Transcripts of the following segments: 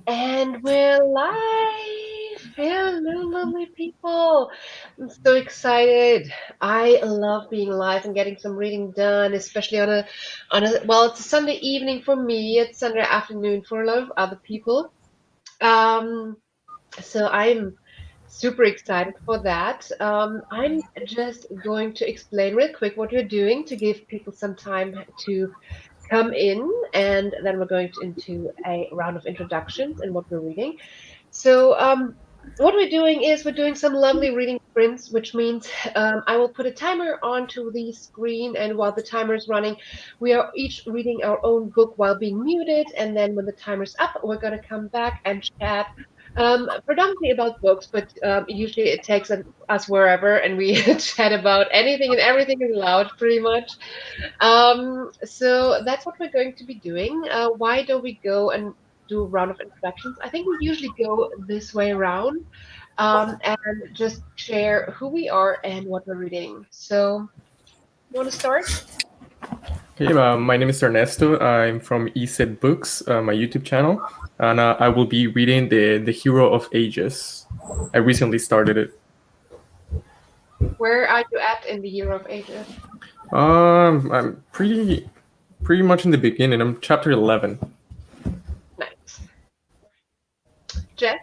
And we're live! Hello, lovely people! I'm so excited. I love being live and getting some reading done, especially well, it's a Sunday evening for me. It's Sunday afternoon for a lot of other people. Um, so I'm super excited for that. I'm just going to explain real quick what we're doing to give people some time to come in, and then we're going into a round of introductions and what we're reading. So, what we're doing is we're doing some lovely reading sprints, which means I will put a timer onto the screen, and while the timer is running, we are each reading our own book while being muted. And then when the timer's up, we're going to come back and chat. Predominantly about books, but usually it takes us wherever, and we chat about anything and everything is allowed, pretty much. So that's what we're going to be doing. Why don't we go and do a round of introductions? I think we usually go this way around, and just share who we are and what we're reading. So, you want to start? Hey, my name is Ernesto. I'm from ESET Books, my YouTube channel, and I will be reading the Hero of Ages. I recently started it. Where are you at in the Year of Ages? I'm pretty much in the beginning. I'm chapter 11. Nice. Jeff?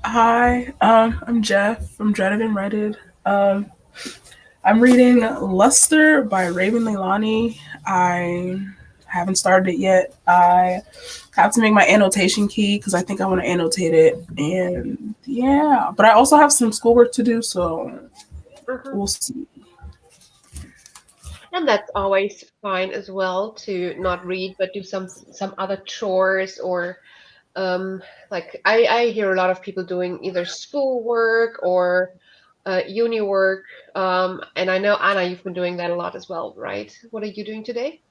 Hi, I'm Jeff from Dreaded and Redded. I'm reading Luster by Raven Leilani. I haven't started it yet. I have to make my annotation key because I think I want to annotate it. And yeah, but I also have some schoolwork to do, so we'll see. And that's always fine as well to not read, but do some other chores or like I hear a lot of people doing either schoolwork or uni work. And I know, Anna, you've been doing that a lot as well, right? What are you doing today?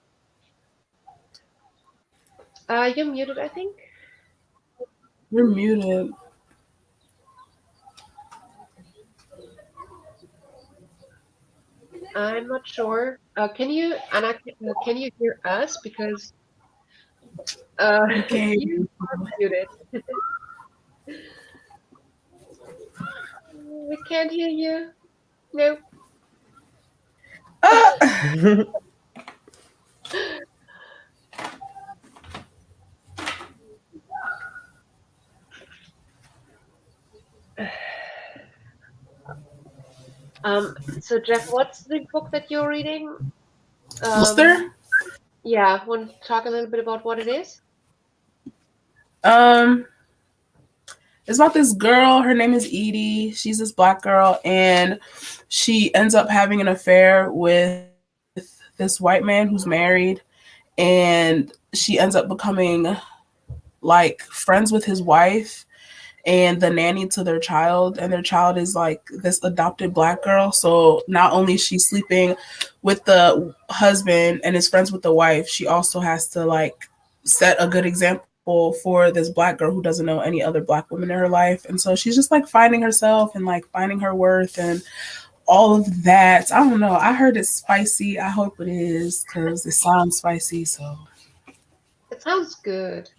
You're muted, I think. You're muted. I'm not sure. Can you, Anna, can you hear us? Because Okay. you are muted. We can't hear you. Nope. So Jeff, what's the book that you're reading? Luster? Yeah, want to talk a little bit about what it is? It's about this girl. Her name is Edie. She's this black girl, and she ends up having an affair with this white man who's married, and she ends up becoming like friends with his wife and the nanny to their child, and their child is like this adopted black girl. So not only is she sleeping with the husband and is friends with the wife, she also has to like set a good example for this black girl who doesn't know any other black women in her life. And so she's just like finding herself and like finding her worth and all of that. I don't know. I heard it's spicy. I hope it is because it sounds spicy. So It sounds good.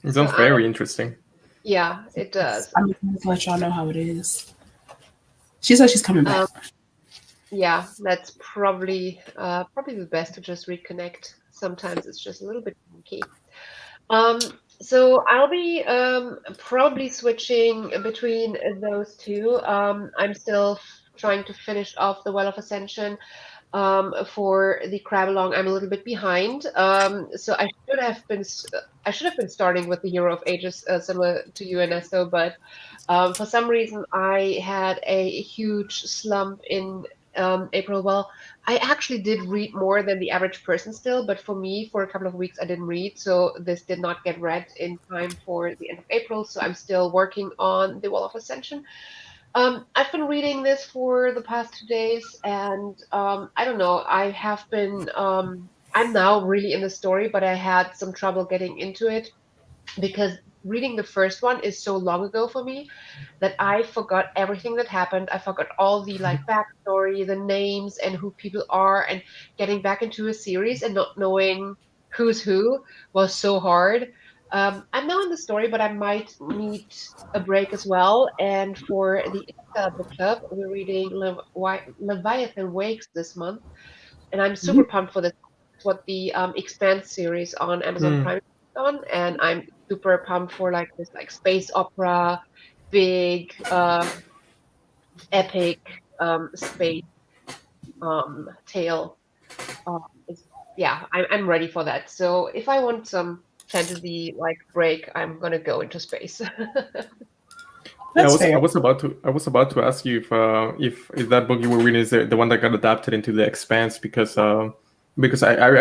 It sounds very interesting. Yeah, it does. I'm going to let y'all know how it is. She said she's coming back. Yeah, that's probably the best to just reconnect. Sometimes it's just a little bit funky. So I'll be probably switching between those two. I'm still trying to finish off the Well of Ascension. For the Readalong, I'm a little bit behind. So I should have been starting with the Hero of Ages, similar to you, Ernesto, but for some reason I had a huge slump in April. Well, I actually did read more than the average person still, but for me, for a couple of weeks, I didn't read, so this did not get read in time for the end of April. So I'm still working on the Wall of Ascension. I've been reading this for the past 2 days, and I don't know. I have been. I'm now really in the story, but I had some trouble getting into it because reading the first one is so long ago for me that I forgot everything that happened. I forgot all the like backstory, the names, and who people are, and getting back into a series and not knowing Who's Who was so hard. I'm now in the story, but I might need a break as well. And for the book club, we're reading Leviathan Wakes this month, and I'm super pumped for this. It's what the Expanse series on Amazon Hmm. Prime is on, and I'm super pumped for like this like space opera, big, epic space tale. It's, yeah, I'm ready for that. So if I want some fantasy like break, I'm gonna go into space. Yeah, That's fair. I was about to ask you if that book you were reading is the one that got adapted into The Expanse because I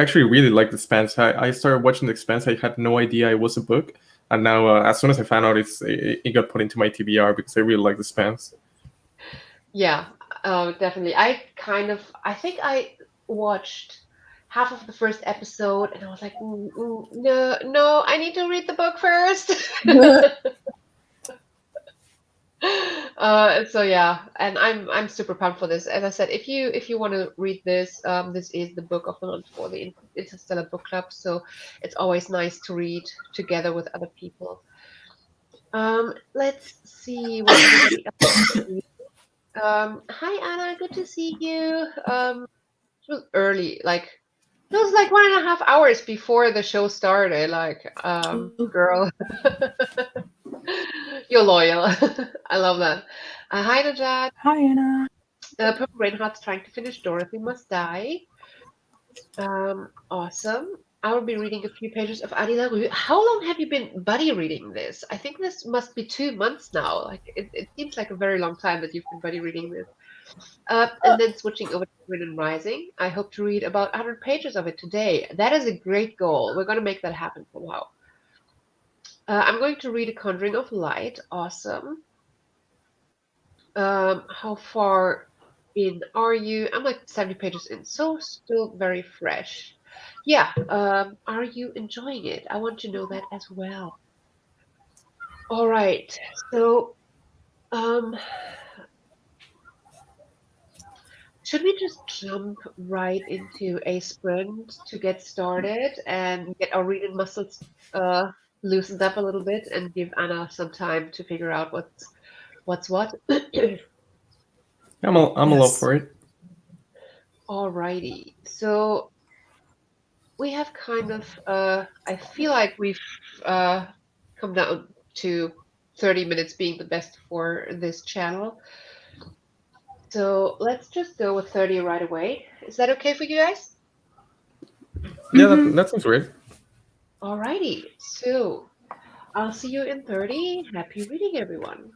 actually really like The Expanse. I started watching The Expanse. I had no idea it was a book, and now as soon as I found out it got put into my TBR because I really like The Expanse. Yeah, definitely. I think I watched half of the first episode and I was like, no, no, I need to read the book first. So yeah, and I'm super pumped for this. As I said, if you want to read this, this is the book of the month for the Interstellar Book Club. So it's always nice to read together with other people. Let's see what everybody else is reading. Hi Anna, good to see you. It was early, like it was like 1.5 hours before the show started. Like, girl, you're loyal. I love that. Hi Najat. Hi, Anna. Purple Rainheart's trying to finish Dorothy Must Die. Awesome. I will be reading a few pages of Addie LaRue. How long have you been buddy reading this? I think this must be 2 months now. Like it seems like a very long time that you've been buddy reading this. And then switching over to Wind Rising. I hope to read about 100 pages of it today. That is a great goal. We're going to make that happen somehow. I'm going to read A Conjuring of Light. Awesome. How far in are you? I'm like 70 pages in, so still very fresh. Yeah. Are you enjoying it? I want to know that as well. All right. So, um, should we just jump right into a sprint to get started and get our reading muscles uh, loosened up a little bit and give Anna some time to figure out what's what? I'm a love Yes. for it. Alrighty. So we have kind of I feel like we've uh, come down to 30 minutes being the best for this channel. So let's just go with 30 right away. Is that okay for you guys? Yeah, Mm-hmm. that sounds great. Alrighty. So I'll see you in 30. Happy reading, everyone.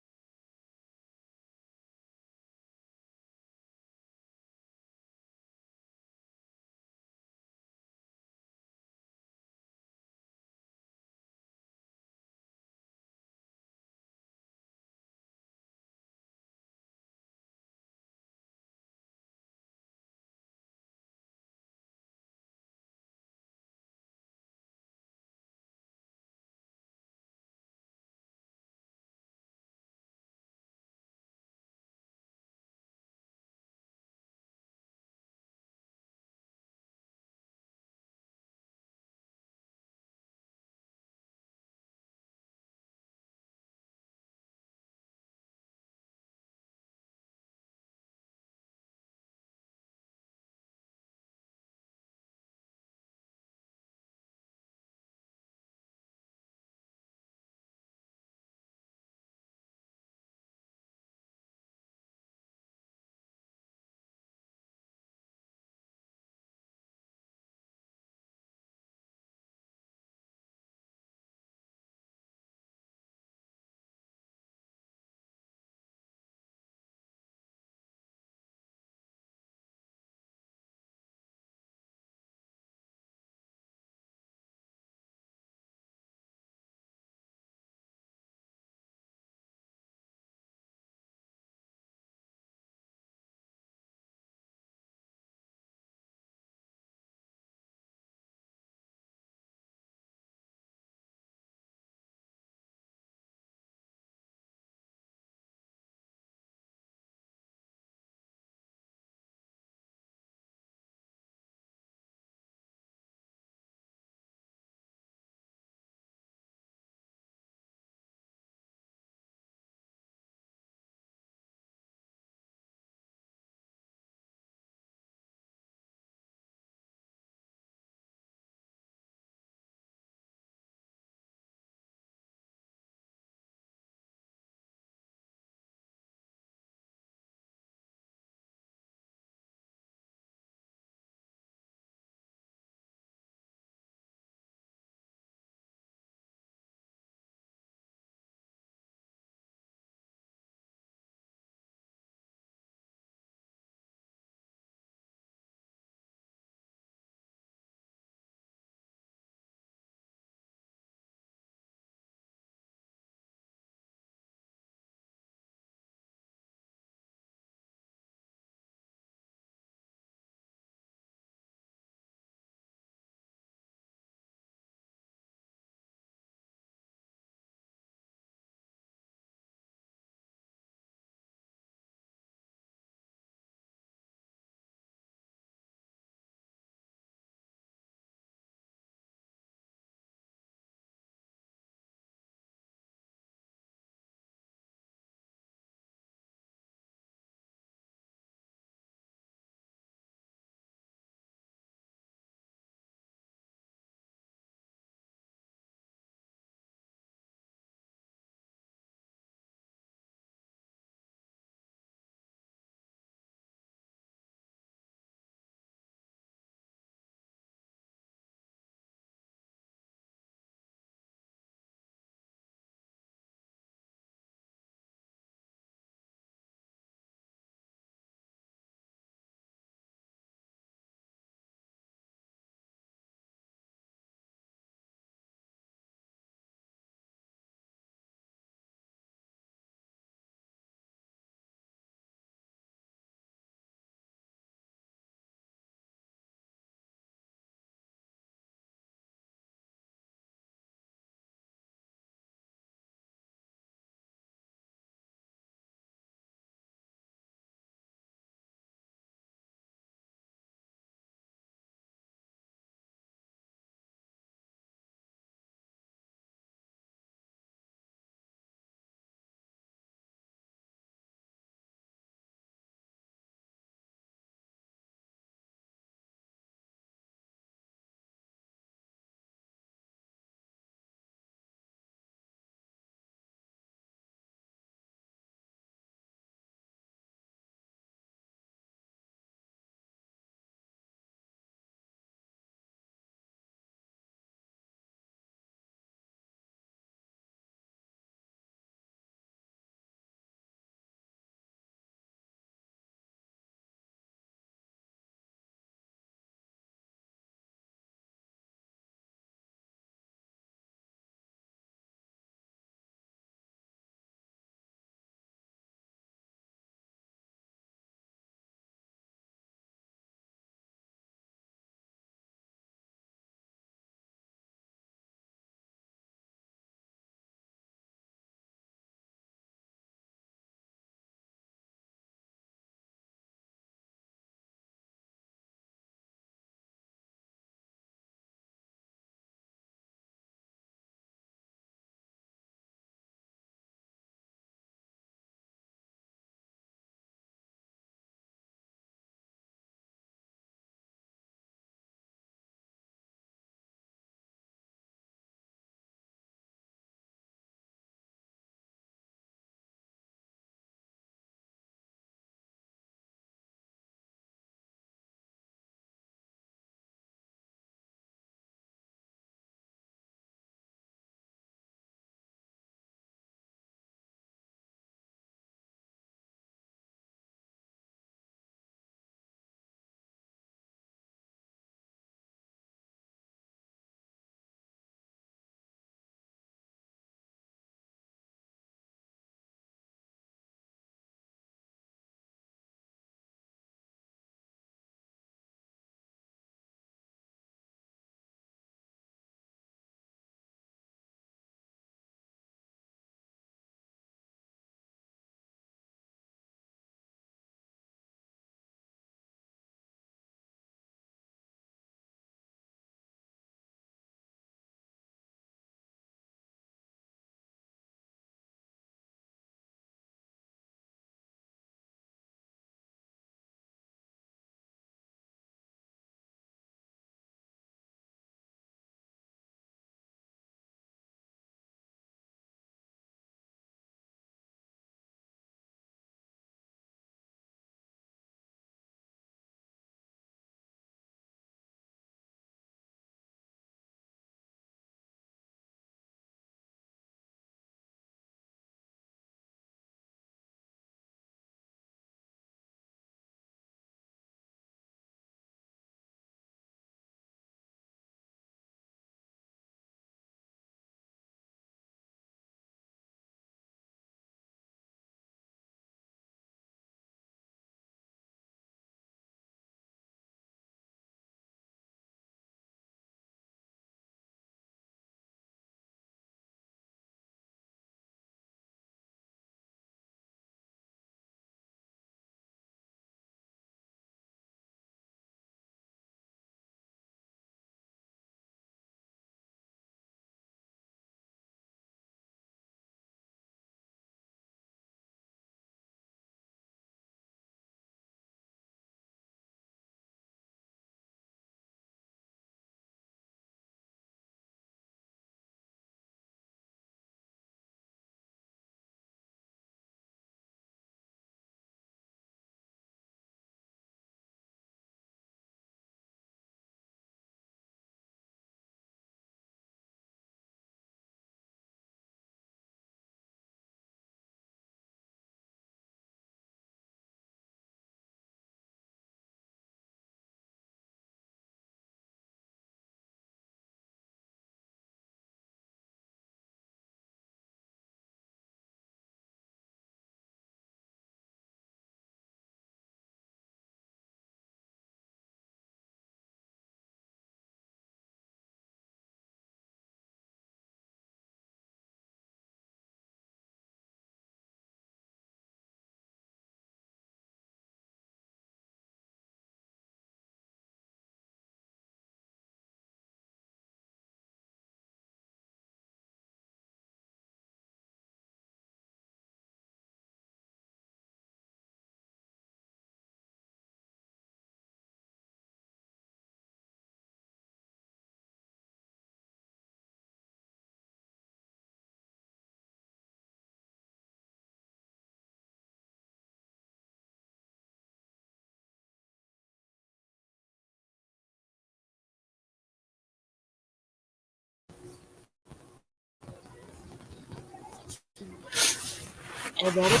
And that is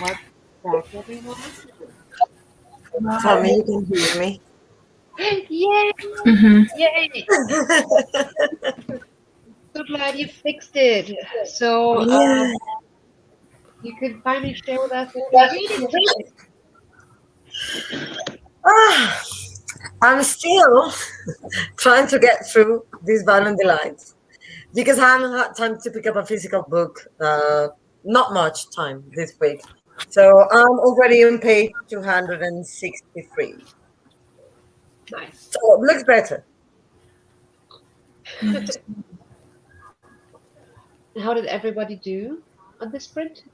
what's back, everyone. Tell me you can hear me. Yay! Mhm. Yay! So glad you fixed it. So Yeah. you could finally share with us what you're reading today. Ah, I'm still trying to get through these violent delights because I haven't had time to pick up a physical book. Not much time this week. So I'm already on page 263. Nice. So it looks better. How did everybody do on this sprint?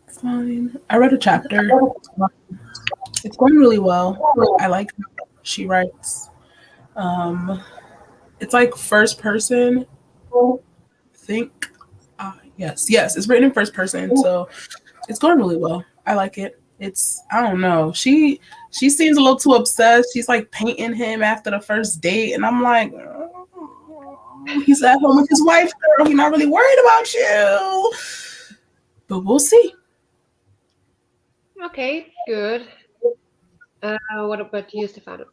Fine. I read a chapter. It's going really well. I like how she writes. It's like first person. I think. Yes. It's written in first person, so it's going really well. I like it. I don't know. She seems a little too obsessed. She's like painting him after the first date, and I'm like, he's at home with his wife, girl. He's not really worried about you. But we'll see. Okay, good. What about you, Stefano?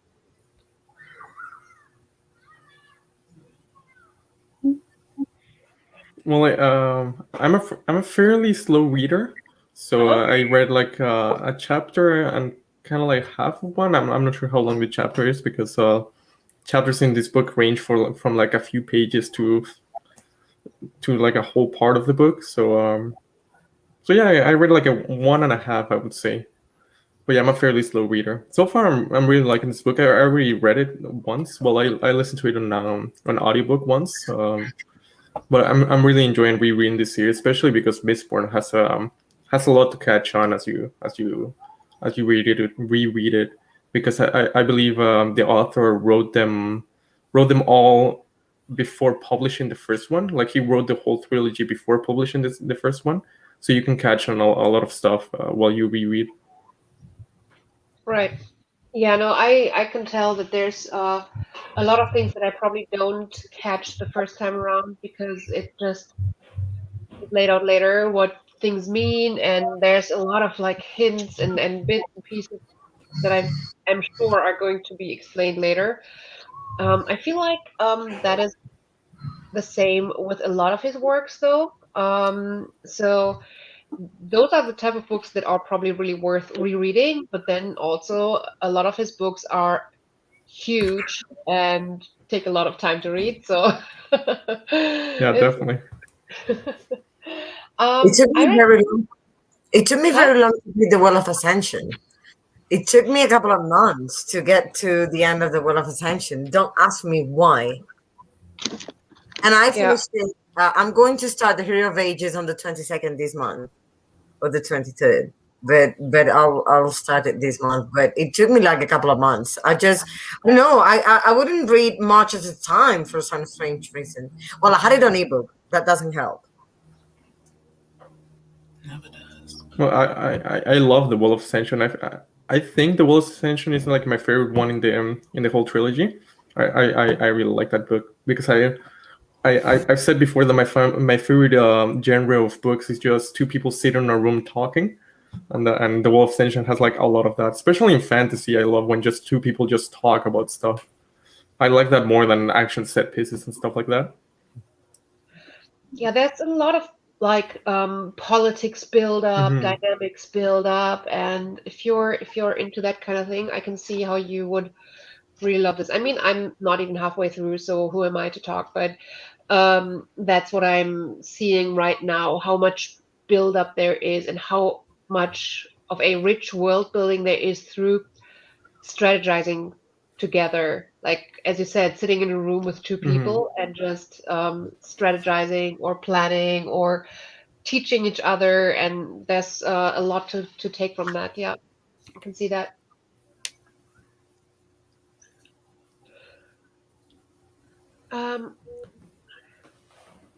Well, I'm a fairly slow reader, so I read like a chapter and kind of like half of one. I'm not sure how long the chapter is because chapters in this book range from like a few pages to like a whole part of the book. So yeah, I read like a one and a half, I would say. But yeah, I'm a fairly slow reader. So far, I'm really liking this book. I already read it once. Well, I listened to it on audiobook once. But I'm really enjoying rereading this series, especially because Mistborn has a lot to catch on as you reread it. Because I believe the author wrote them all before publishing the first one. Like he wrote the whole trilogy before publishing the first one, so you can catch on a lot of stuff while you reread. Right. Yeah, no, I can tell that there's a lot of things that I probably don't catch the first time around because it just is laid out later what things mean, and there's a lot of like hints and bits and pieces that I'm sure are going to be explained later. I feel like that is the same with a lot of his works, though. So those are the type of books that are probably really worth rereading, but then also a lot of his books are huge and take a lot of time to read. So Yeah, it's definitely. It took me I read very long. It took me what? very long to read the Wall of Ascension. It took me a couple of months to get to the end of the Wall of Ascension. Don't ask me why. And I Yeah, finished it. I'm going to start the Hero of Ages on the 22nd this month, or the 23rd. But I'll start it this month. But it took me like a couple of months. I wouldn't read much at a time for some strange reason. Well, I had it on ebook. That doesn't help. Never does. Well, I love the Wall of Ascension. I think the Wall of Ascension is like my favorite one in the whole trilogy. I really like that book because I've said before that my favorite genre of books is just two people sitting in a room talking, and the Wall of Ascension has like a lot of that. Especially in fantasy, I love when just two people just talk about stuff. I like that more than action set pieces and stuff like that. yeah, there's a lot of like politics build up, Mhm. dynamics build up, and if you're into that kind of thing, I can see how you would really love this. I mean, I'm not even halfway through, so who am I to talk? But that's what I'm seeing right now, how much build up there is and how much of a rich world building there is through strategizing together. Like as you said, sitting in a room with two Mhm. people and just strategizing or planning or teaching each other, and there's a lot to take from that. Yeah, I can see that. Um,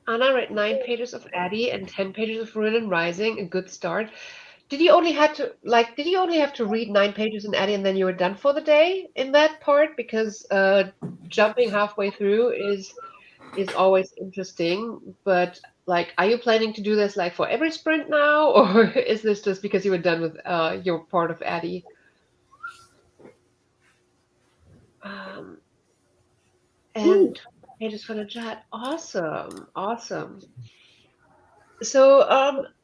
Anna read 9 pages of Addie and 10 pages of Ruin and Rising. A good start. Did you only have to read 9 pages in Addie and then you were done for the day in that part? Because jumping halfway through is always interesting, but like, are you planning to do this like for every sprint now, or is this just because you were done with your part of Addy? And pages for the chat. Awesome, awesome. So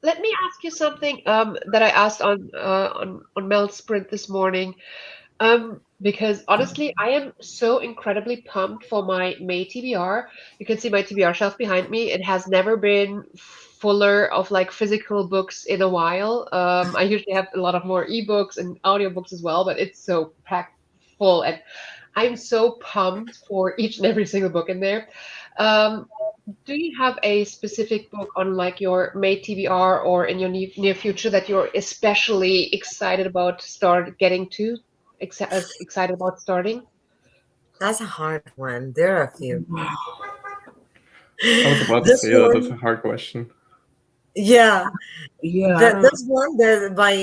let me ask you something that I asked on Mel's sprint this morning. Because honestly, I am so incredibly pumped for my May TBR. You can see my TBR shelf behind me. It has never been fuller of like physical books in a while. I usually have a lot of more ebooks and audiobooks as well, but it's so packed full, and I'm so pumped for each and every single book in there. Um, do you have a specific book on like your May TBR or in your near future that you're especially excited about getting to? Excited about starting? That's a hard one. There are a few. I was about to This say that. That's a one, hard question. yeah. Yeah, This one by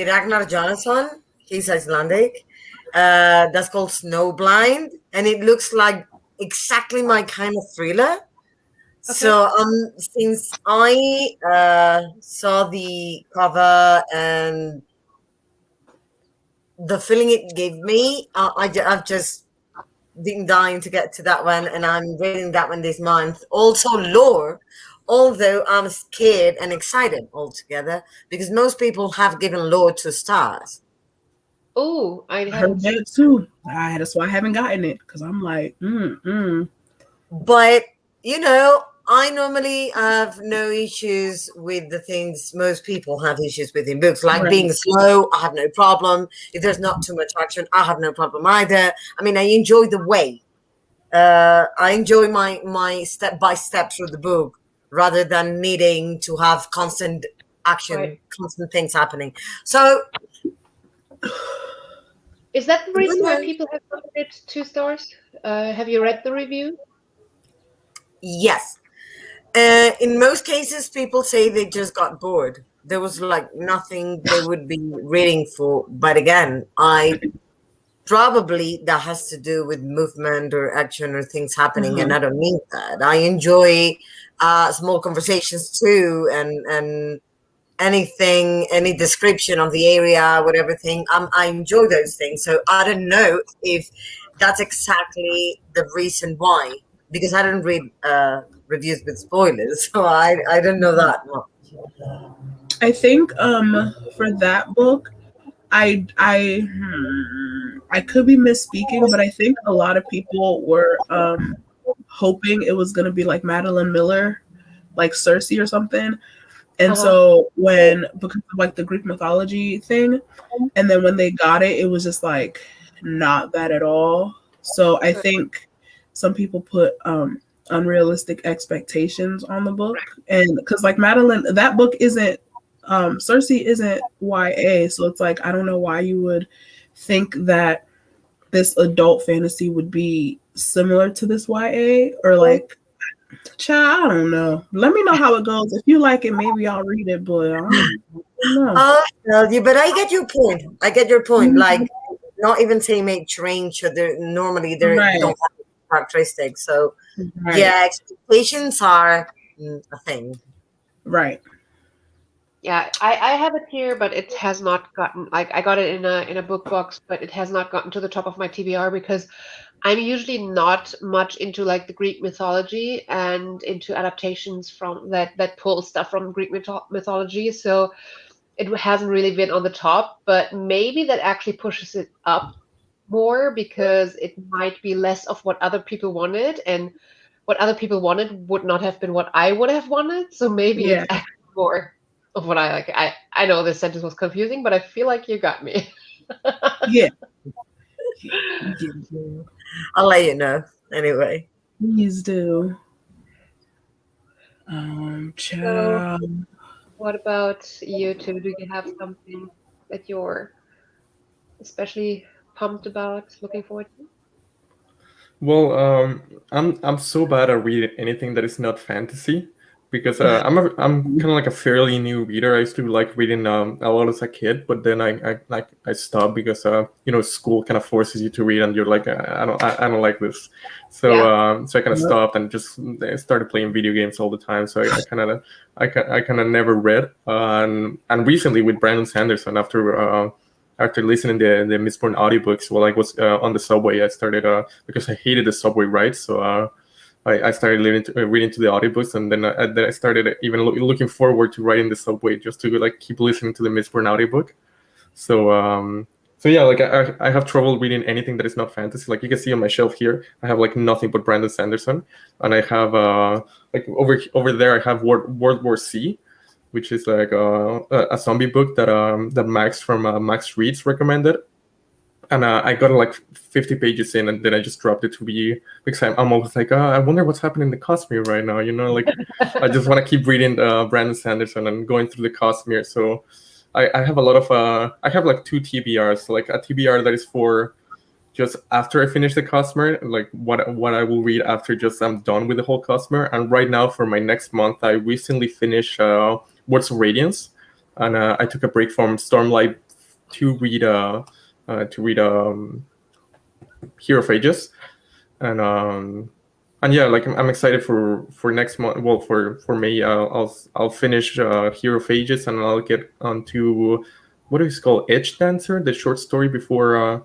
Ragnar Jonasson. He's Icelandic. That's called Snowblind, and it looks like exactly my kind of thriller. Okay. So since I saw the cover and the feeling it gave me, I've just been dying to get to that one, and I'm reading that one this month. Also, lore, although I'm scared and excited altogether because most people have given lore 2 stars. Oh, I I heard haven't. that too. That's why I haven't gotten it because I'm like, But I normally have no issues with the things most people have issues with in books, like Right. being slow. I have no problem. If there's not too much action, I have no problem either. I mean, I enjoy the way. I enjoy my step by step through the book rather than needing to have constant action, Right. constant things happening. So, Is that the I reason don't why know. people have given it 2 stars? Have you read the review? Yes. In most cases, people say they just got bored. There was like nothing they would be reading for. But again, I probably that has to do with movement or action or things happening, and I don't need that. I enjoy small conversations too, and anything, any description of the area, whatever thing. I enjoy those things. So I don't know if that's exactly the reason why, because I don't read reviews with spoilers, so I don't know that much. I think for that book, I could be misspeaking, but I think a lot of people were hoping it was gonna be like Madeline Miller, like Cersei or something. And so because of like the Greek mythology thing, and then when they got it, it was just like not that at all. So I think some people put unrealistic expectations on the book, and because like Madeline, that book isn't Cersei isn't YA, so it's like I don't know why you would think that this adult fantasy would be similar to this YA or like. Child, I don't know. Let me know how it goes. If you like it, maybe I'll read it, but I don't know. I'll tell you, but I get your point. I get your point. Mhm. Like, not even same age range, so they normally they Right. don't have characteristics. So Right. yeah, expectations are a thing. Right. Yeah, I have it here, but it has not gotten like I got it in a book box, but it has not gotten to the top of my TBR because I'm usually not much into like the Greek mythology and into adaptations from that pull stuff from Greek mythology. So it hasn't really been on the top, but maybe that actually pushes it up more because it might be less of what other people wanted, and what other people wanted would not have been what I would have wanted. So maybe Yeah. it's actually more of what I like. I know this sentence was confusing, but I feel like you got me. Yeah. I'll let you know anyway. Please do. So, Child. what about you two? Do you have something that you're especially pumped about, looking forward to? Well, I'm so bad at reading anything that is not fantasy, because I'm kind of like a fairly new reader. I used to like reading a lot as a kid, but then I stopped because school kind of forces you to read, and you're like I don't like this, so Yeah. so I kind of stopped and just started playing video games all the time. So I kind of never read, and recently with Brandon Sanderson after listening to the Mistborn audiobooks while I was on the subway, I started because I hated the subway rides, so I started reading to the audiobooks, and then I started even looking forward to riding the subway just to like keep listening to the Mistborn audiobook. So so yeah, like I have trouble reading anything that is not fantasy. Like you can see on my shelf here, I have like nothing but Brandon Sanderson, and I have like over there I have World War C, which is like a zombie book that Max from Max Reads recommended, and I got like 50 pages in, and then I just dropped it to be because I'm always like, I wonder what's happening in the Cosmere right now. Like I just want to keep reading Brandon Sanderson and going through the Cosmere. So I have a lot of I have like 2 TBRs, like a TBR that is for just after I finish the Cosmere, like what I will read after just I'm done with the whole Cosmere. And right now for my next month, I recently finished Words of Radiance, and I took a break from Stormlight to read Hero of Ages, and yeah, like I'm excited for next month. Well, for May, I'll finish Hero of Ages, and I'll get onto what is it called, Edge Dancer, the short story before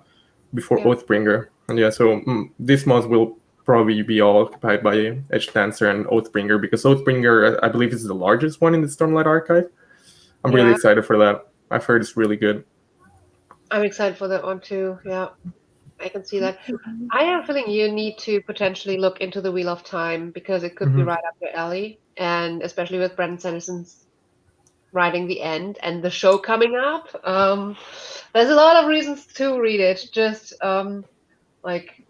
Yeah. Oathbringer. And yeah, so this month will probably be all occupied by Edge Dancer and Oathbringer, because Oathbringer, I believe, is the largest one in the Stormlight archive. I'm really Yeah. excited for that. I've heard it's really good. I'm excited for that one too. Yeah, I can see that. I have a feeling you need to potentially look into the Wheel of Time because it could be right up your alley, and especially with Brandon Sanderson's writing the end and the show coming up. There's a lot of reasons to read it. Just like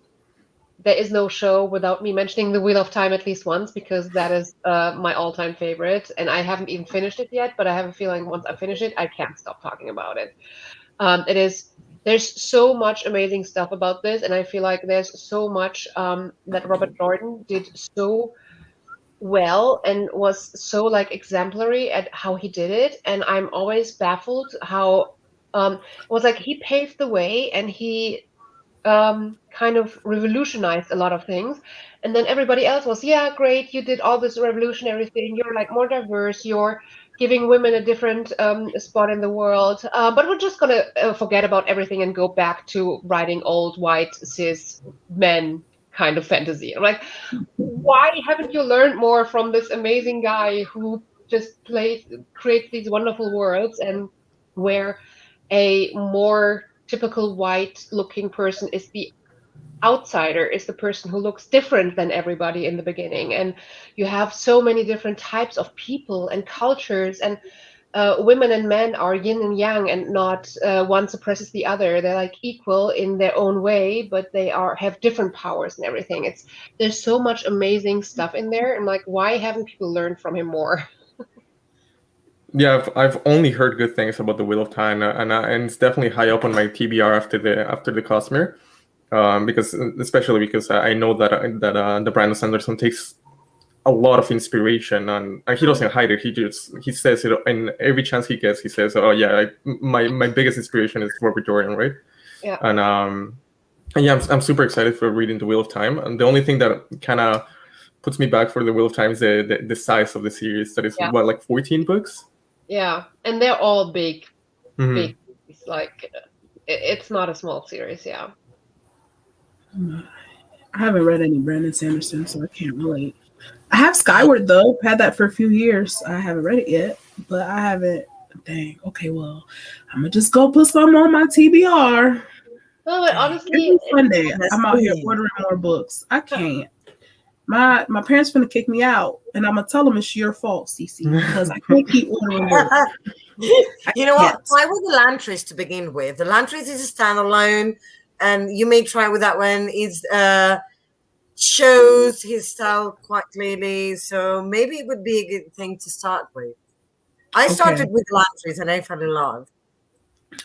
there is no show without me mentioning the Wheel of Time at least once, because that is my all-time favorite, and I haven't even finished it yet. But I have a feeling once I finish it, I can't stop talking about it. It is. There's so much amazing stuff about this, and I feel like there's so much that Robert Jordan did so well and was so like exemplary at how he did it. And I'm always baffled how it was like he paved the way and he kind of revolutionized a lot of things. And then everybody else was, yeah, great, you did all this revolutionary thing. You're like more diverse. You're giving women a different spot in the world. But we're just going to forget about everything and go back to writing old, white, cis men kind of fantasy. I'm like, why haven't you learned more from this amazing guy who just creates these wonderful worlds, and where a more typical white looking person is the outsider, is the person who looks different than everybody in the beginning. And you have so many different types of people and cultures, and women and men are yin and yang, and not one suppresses the other. They're like equal in their own way, but they have different powers and everything. There's so much amazing stuff in there, and like, why haven't people learned from him more? Yeah, I've only heard good things about the Wheel of Time, and it's definitely high up on my TBR after the Cosmere, because especially because I know that the Brandon Sanderson takes a lot of inspiration, and he doesn't hide it. He says it in every chance he gets. He says, "Oh yeah, my biggest inspiration is Robert Jordan, right?" Yeah. And yeah, I'm super excited for reading the Wheel of Time. And the only thing that kind of puts me back for the Wheel of Time is the size of the series. That is what, like 14 books. Yeah, and they're all big. Mm-hmm. It's like it's not a small series. Yeah. I haven't read any Brandon Sanderson, so I can't relate. I have Skyward though. Had that for a few years. I haven't read it yet, but I haven't. Dang. Okay, well, I'm gonna just go put some on my TBR. No, but honestly, every Sunday I'm out here ordering more books. I can't. My parents finna kick me out, and I'm gonna tell them it's your fault, Cece, because I can't keep ordering books. You know what? Try with the Lantries to begin with. The Lantries is a standalone, and you may try with that one. It shows his style quite clearly, so maybe it would be a good thing to start with. I started with Lantries, and I fell in love.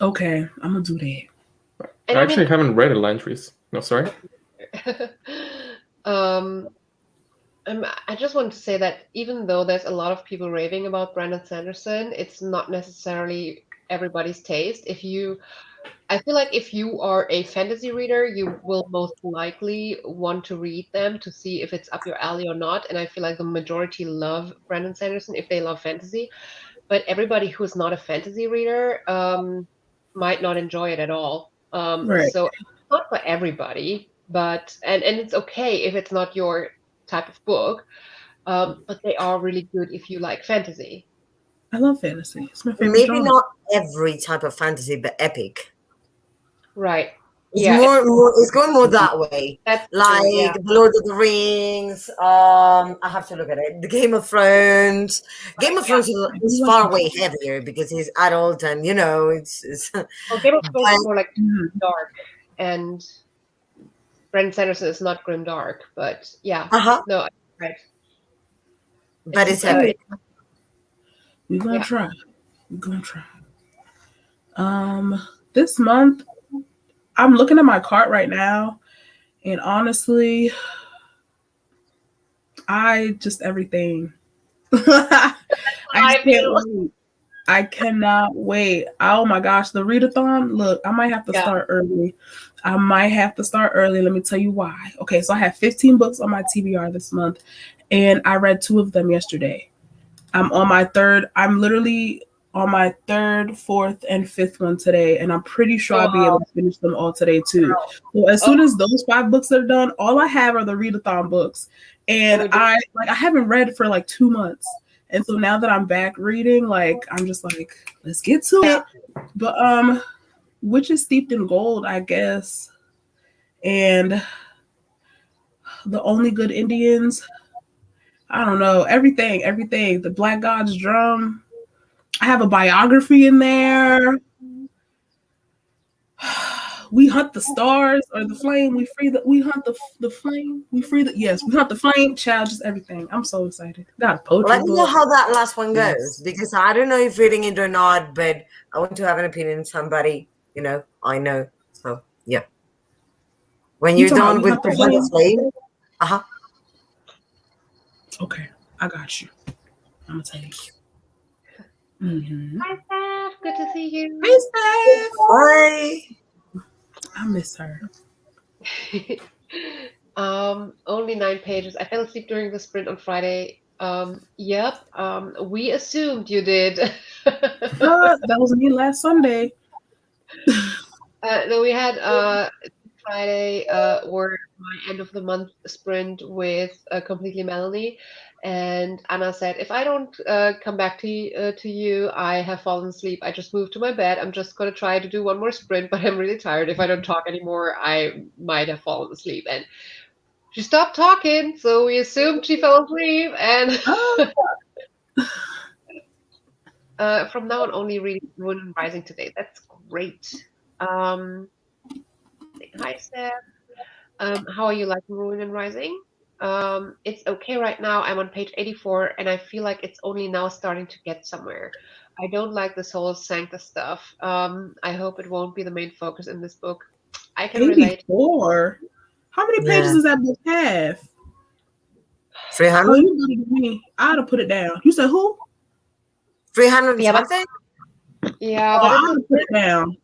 Okay, I'm gonna do that. I actually haven't read Lantries. No, sorry. I just want to say that even though there's a lot of people raving about Brandon Sanderson, it's not necessarily everybody's taste. I feel like if you are a fantasy reader, you will most likely want to read them to see if it's up your alley or not. And I feel like the majority love Brandon Sanderson if they love fantasy. But everybody who's not a fantasy reader might not enjoy it at all. Right. So it's not for everybody, but and it's okay if it's not your type of book. But they are really good if you like fantasy. I love fantasy. It's my favorite Maybe genre. not every type of fantasy, but epic. Right. It's Yeah, more. It's going more that way. that's Like true. Yeah. The Lord of the Rings. I have to look at it. The Game of Thrones. Game of Yeah. Thrones is far way heavier because it's adult and it's. Well, Game of Thrones is more like Mhm. dark, and Brandon Sanderson is not grim dark, but yeah, Uh-huh. no, right. But it's uh, epic. We're gonna Yeah. try. We're gonna try. This month, I'm looking at my cart right now, and honestly, I just everything. I just I can't feel. wait. I cannot wait. Oh my gosh, the readathon. Look, I might have to Yeah. start early. I might have to start early. Let me tell you why. Okay, so I have 15 books on my TBR this month, and I read 2 of them yesterday. I'm on my third. I'm literally on my third, fourth, and fifth one today, and I'm pretty sure I'll be able to finish them all today too. So as soon as those 5 books are done, all I have are the readathon books, and I haven't read for like 2 months, and so now that I'm back reading, like I'm just like, let's get to it. But Witches Steeped in Gold, I guess, and The Only Good Indians. I don't know, everything. The Black God's Drum. I have a biography in there. We hunt the stars or the flame. We hunt the flame. We hunt the flame. Child, just everything. I'm so excited. Got a poetry Let me know book. how that last one goes Yes. because I don't know if reading it or not, but I want to have an opinion on somebody, I know. So yeah. When You you're talking about done We with Hunt the Hunt the Flame? Flame, uh-huh. Okay, I got you. I'm gonna tell you. Mm-hmm. Hi, Steph. Good to see you. Hey, Steph. Bye. I miss her. Only 9 pages. I fell asleep during the sprint on Friday. Yep. We assumed you did. That was me last Sunday. No, we had Friday were my end of the month sprint with Completely Melanie, and Anna said, if I don't come back to you, I have fallen asleep. I just moved to my bed. I'm just gonna try to do one more sprint, but I'm really tired. If I don't talk anymore, I might have fallen asleep. And she stopped talking, so we assumed she fell asleep. And from now on, only reading Moon and Rising today. That's great. Hi, Steph. How are you liking Ruin and Rising? It's okay right now. I'm on page 84, and I feel like it's only now starting to get somewhere. I don't like this whole Sancta stuff. I hope it won't be the main focus in this book. I can relate. 84. How many pages does that book have? 300? Oh, you better than me. I'd have put it down. You said who? 300 Yeah, but- something? Yeah, Oh, but I'd have put it down.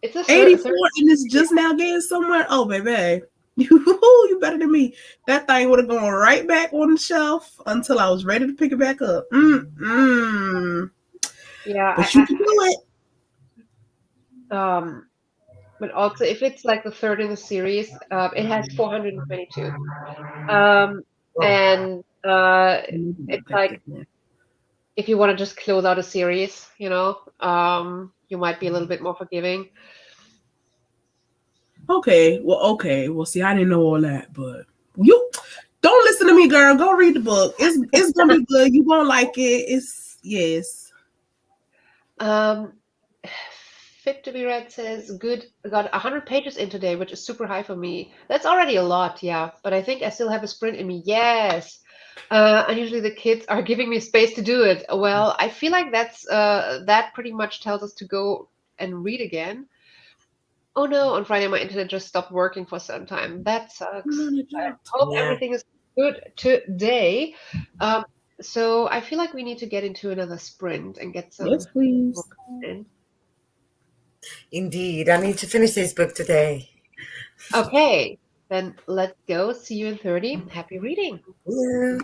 it's a 84 and it's just now getting somewhere. Oh, baby. You better than me. That thing would have gone right back on the shelf until I was ready to pick it back up. Yeah, But you can do it. but also if it's like the third in the series, it has 422. And it's like if you want to just close out a series, you might be a little bit more forgiving. Okay. Well, see, I didn't know all that, but you don't listen to me, girl. Go read the book. It's gonna be good. You gonna like it. Yes. Fit to be read says good. Got 100 pages in today, which is super high for me. That's already a lot, yeah. But I think I still have a sprint in me. Yes. And usually the kids are giving me space to do it. Well, I feel like that pretty much tells us to go and read again. Oh no, on Friday my internet just stopped working for some time. That sucks. I hope everything is good today. Um, so I feel like we need to get into another sprint and get some Yes, please. book in. Indeed, I need to finish this book today. Okay, then let's go. See you in 30. Happy reading. Yeah.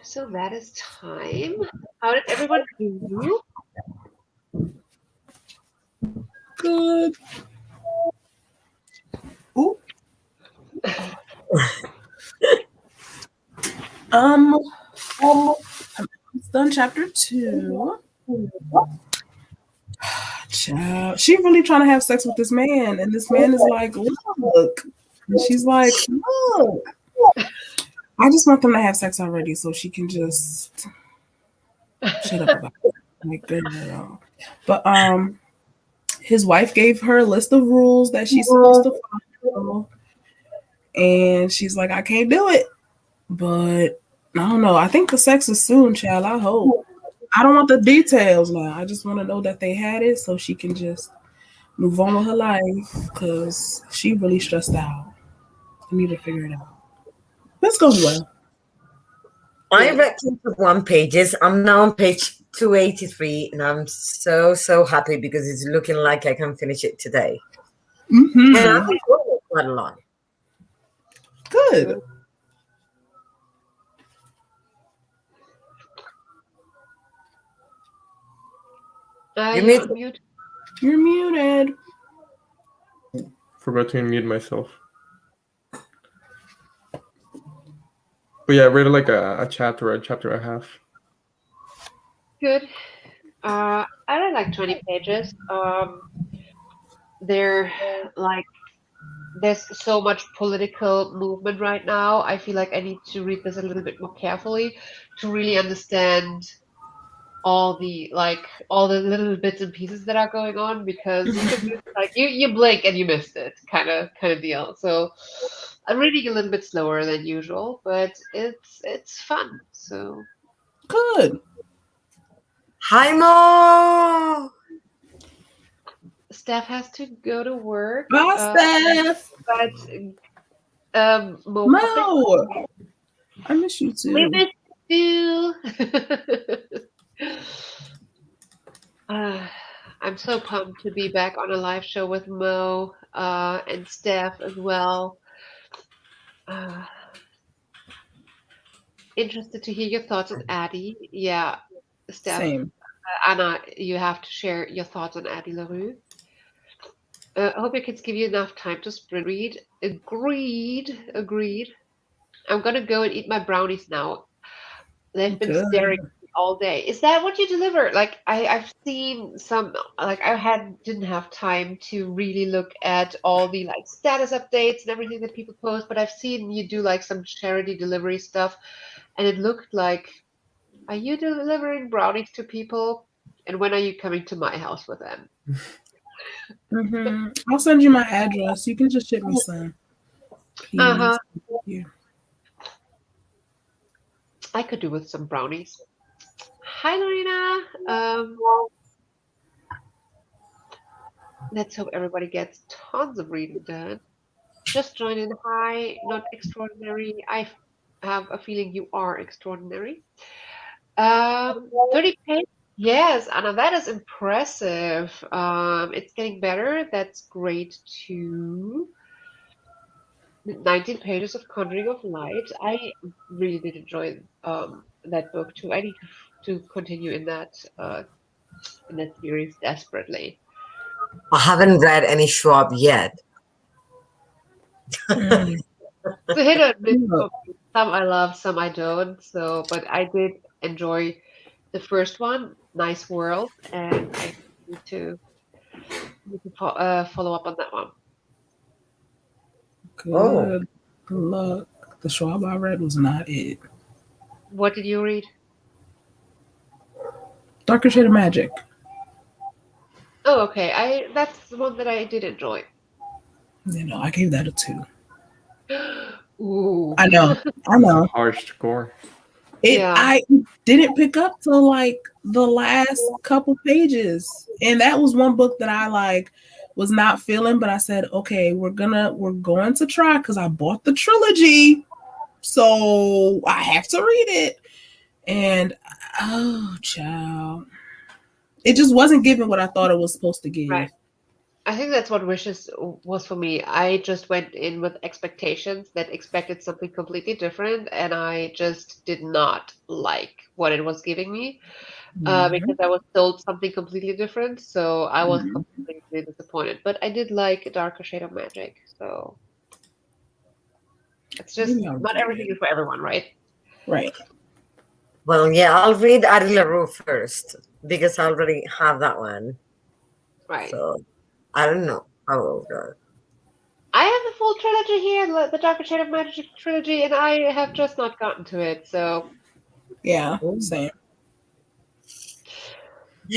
So that is time. How did everyone do? Good. Ooh. I'm done chapter 2. Child, she really trying to have sex with this man, and this man is like, look. And she's like, look. I just want them to have sex already so she can just shut up about it. Like, girl. But his wife gave her a list of rules that she's supposed to follow. And she's like, I can't do it. But I don't know. I think the sex is soon, child. I hope. I don't want the details now. I just want to know that they had it so she can just move on with her life because she really stressed out. I need to figure it out. This goes well. I read 21 pages. I'm now on page 283, and I'm so happy because it's looking like I can finish it today. Mm-hmm. And I'm enjoying it quite a lot. Good. You're on mute. You're muted. Forgot to unmute myself. But yeah, I read like a chapter and a half. Good. I read like 20 pages. They're like, there's so much political movement right now. I feel like I need to read this a little bit more carefully to really understand all the little bits and pieces that are going on, because you could just, like you blink and you missed it kind of deal. So I'm reading a little bit slower than usual, but it's fun. So Good. Hi, Mo. Steph has to go to work. Bye, Steph. But Mo, I miss you too. We miss you. I'm so pumped to be back on a live show with Mo and Steph as well. Interested to hear your thoughts on Addie. Yeah, Steph. Same. Anna, you have to share your thoughts on Addie LaRue. I hope your kids give you enough time to sprint read. Agreed. I'm gonna go and eat my brownies now. They've been staring at me all day. Is that what you deliver? Like I've seen some, like didn't have time to really look at all the like status updates and everything that people post, but I've seen you do like some charity delivery stuff, and it looked like, are you delivering brownies to people? And when are you coming to my house with them? Mm-hmm. I'll send you my address. You can just ship me some. Please. Uh-huh. Thank you. I could do with some brownies. Hi, Lorena. Let's hope everybody gets tons of reading done. Just join in. Hi, not extraordinary. I have a feeling you are extraordinary. 30 pages. Yes, Anna, that is impressive. It's getting better. That's great too. 19 pages of Conjuring of Light. I really did enjoy that book too. I need to continue in that series desperately. I haven't read any Schwab yet. It's a hit or miss book. Some I love, some I don't. So, but I did enjoy the first one, Nice World, and I need to follow up on that one. Good luck. The Schwab I read was not it. What did you read? Darker Shade of Magic. Oh, okay. That's the one that I did enjoy. You know, I gave that a 2. Ooh. I know. Harsh score. I didn't pick up till like the last couple pages, and that was one book that I like was not feeling, but I said, okay, we're going to try because I bought the trilogy, so I have to read it. And oh, child, it just wasn't giving what I thought it was supposed to give. Right. I think that's what Wishes was for me. I just went in with expectations that expected something completely different, and I just did not like what it was giving me because I was told something completely different. So I was Mhm. completely disappointed. But I did like A Darker Shade of Magic. So it's just Maybe I'll not read everything it. is for everyone, right? Right. Well, yeah, I'll read Addie LaRue first because I already have that one. Right. So I don't know how will go. I have the full trilogy here, the Darker Shade of Magic trilogy, and I have just not gotten to it. So Yeah. Ooh. Same.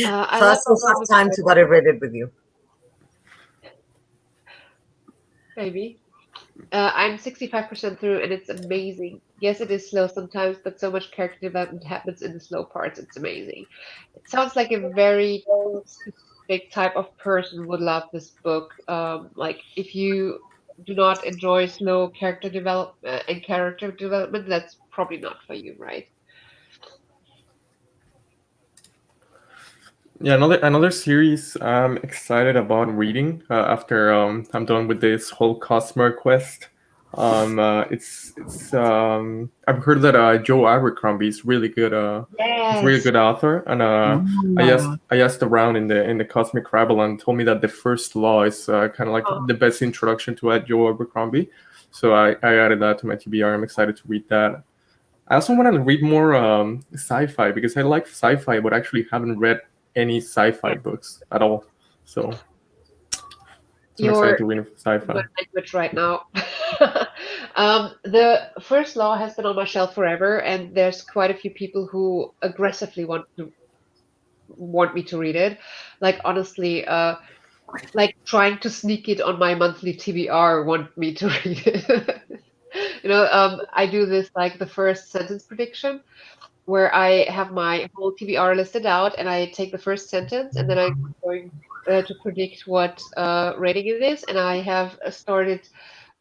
I So I love still Love have time McCoy, to gotta read it with you. maybe. I'm 65% through, and it's amazing. Yes, it is slow sometimes, but so much character development happens in the slow parts. It's amazing. It sounds like a very specific type of person would love this book. Like if you do not enjoy slow character development and character development, that's probably not for you, right? Yeah, another series I'm excited about reading after I'm done with this whole Cosmere quest. It's I've heard that Joe Abercrombie is really good. He's a really Yes. good author, and I asked around in the Cosmic Rabble and told me that the First Law is kind of like Oh, the best introduction to Joe Abercrombie. So I added that to my TBR. I'm excited to read that. I also want to read more sci-fi because I like sci-fi, but actually haven't read any sci-fi books at all. So I'm excited you're to read my sci-fi. language right now. The First Law has been on my shelf forever, and there's quite a few people who aggressively want me to read it. Like honestly, like trying to sneak it on my monthly TBR want me to read it. I do this like the first sentence prediction where I have my whole TBR listed out and I take the first sentence and then I'm going to predict what rating it is. And I have started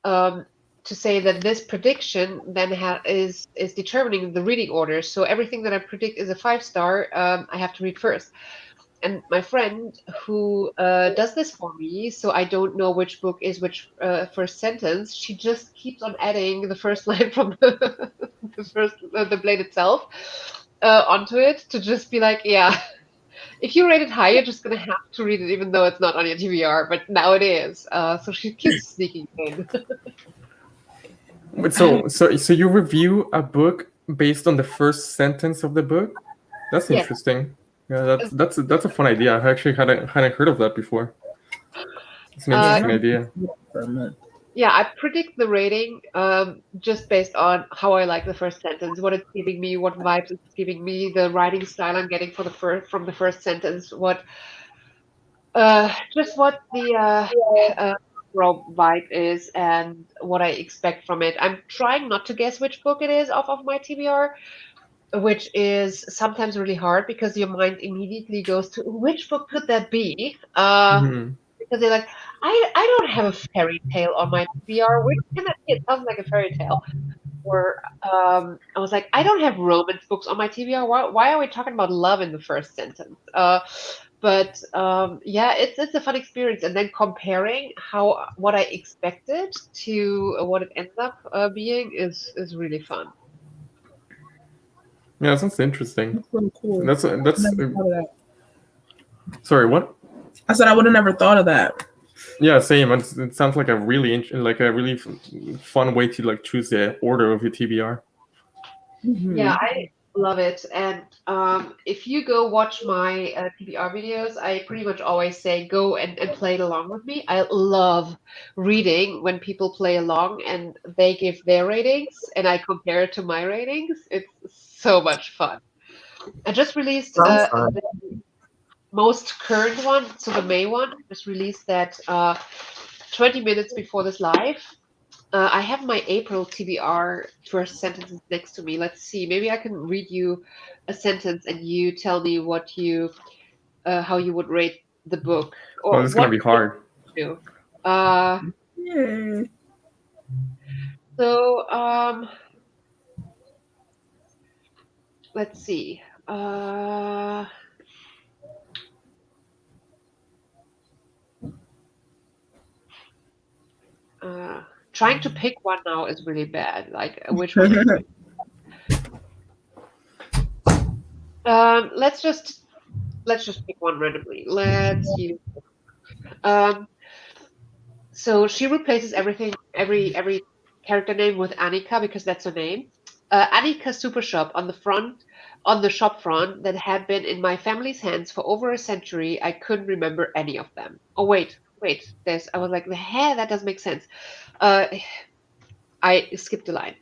um, to say that this prediction then is determining the reading order. So everything that I predict is a 5 star. I have to read first. And my friend who does this for me, so I don't know which book is which first sentence, she just keeps on adding the first line from the blade itself onto it to just be like, yeah, if you rate it high, you're just gonna have to read it, even though it's not on your TBR. But now it is. So she keeps sneaking in. But I don't. so you review a book based on the first sentence of the book? That's Yes. interesting. Yeah, that's a fun idea. I actually hadn't heard of that before. It's an Yeah, I Uh, interesting don't idea. for a month. Yeah, I predict the rating just based on how I like the first sentence, what it's giving me, what vibes it's giving me, the writing style I'm getting for the first from the first sentence, what just what the uh, overall vibe is and what I expect from it. I'm trying not to guess which book it is off of my TBR, which is sometimes really hard because your mind immediately goes to which book could that be? Hmm. Because they're like, I don't have a fairy tale on my TBR. Which can that be? It sounds like a fairy tale. Or I was like, I don't have romance books on my TBR. Why are we talking about love in the first sentence? But yeah, it's a fun experience, and then comparing how what I expected to what it ends up being is really fun. Yeah, that sounds interesting. That's so cool. That's Never thought of that. sorry, what? I said I would have never thought of that. Yeah, same. It sounds like a really like a really fun way to like choose the order of your TBR. Yeah, Hmm. I love it. And if you go watch my TBR videos, I pretty much always say go and play it along with me. I love reading when people play along and they give their ratings and I compare it to my ratings. It's so much fun. I just released Sounds fun. the most current one, so the May one. I just released that 20 minutes before this live. I have my April TBR first sentences next to me. Let's see. Maybe I can read you a sentence and you tell me what you how you would rate the book Oh, or this is gonna what be hard. you do. Yeah. So let's see. Trying to pick one now is really bad. Like which one? Let's just pick one randomly. Let's use. Um, so she replaces every character name with Annika because that's her name. Annika Super Shop on the shop front that had been in my family's hands for over a century. I couldn't remember any of them. Oh wait. I was like, heh, that doesn't make sense. I skipped a line.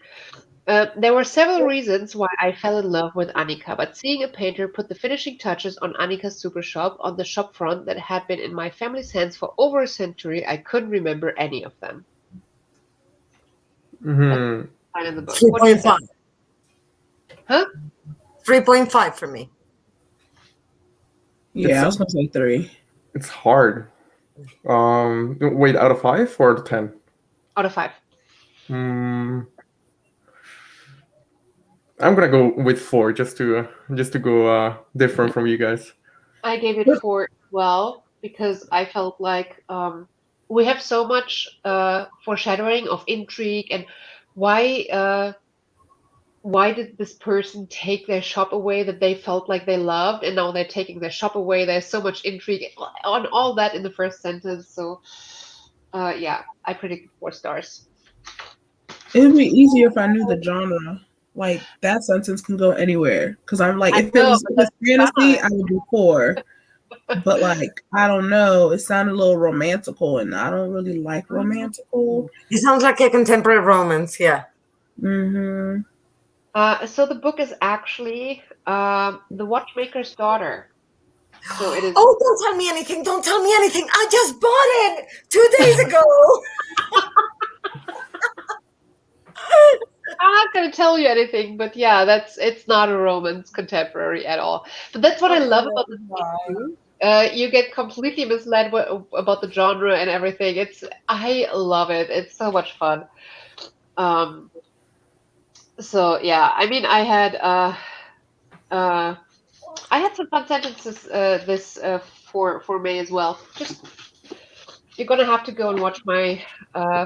There were several reasons why I fell in love with Annika, but seeing a painter put the finishing touches on Annika's super shop on the shop front that had been in my family's hands for over a century, I couldn't remember any of them. Mm-hmm. Line in the book. What do you 3.5. think? Huh? 3.5 for me. Yeah, I was gonna say 3. It's hard. Wait, out of 5 or out of 10? Out of 5. I'm gonna go with 4 just to go different from you guys. I gave it 4 as well because I felt like we have so much foreshadowing of intrigue and why did this person take their shop away that they felt like they loved and now they're taking their shop away. There's so much intrigue on all that in the first sentence. So yeah, I predicted 4 stars. It would be easier if I knew the genre. Like that sentence can go anywhere. Because I'm like, if it was fantasy, I would do 4. But like, I don't know. It sounded a little romantical, and I don't really like romantical. It sounds like a contemporary romance, yeah. Mm-hmm. So the book is actually The Watchmaker's Daughter. So it is. Oh, don't tell me anything! Don't tell me anything! I just bought it 2 days ago. I'm not going to tell you anything, but yeah, it's not a romance contemporary at all. But that's what I love about this book too. You get completely misled about the genre and everything. I love it. It's so much fun. So yeah, I mean, I had some fun sentences for May as well. Just you're gonna have to go and watch my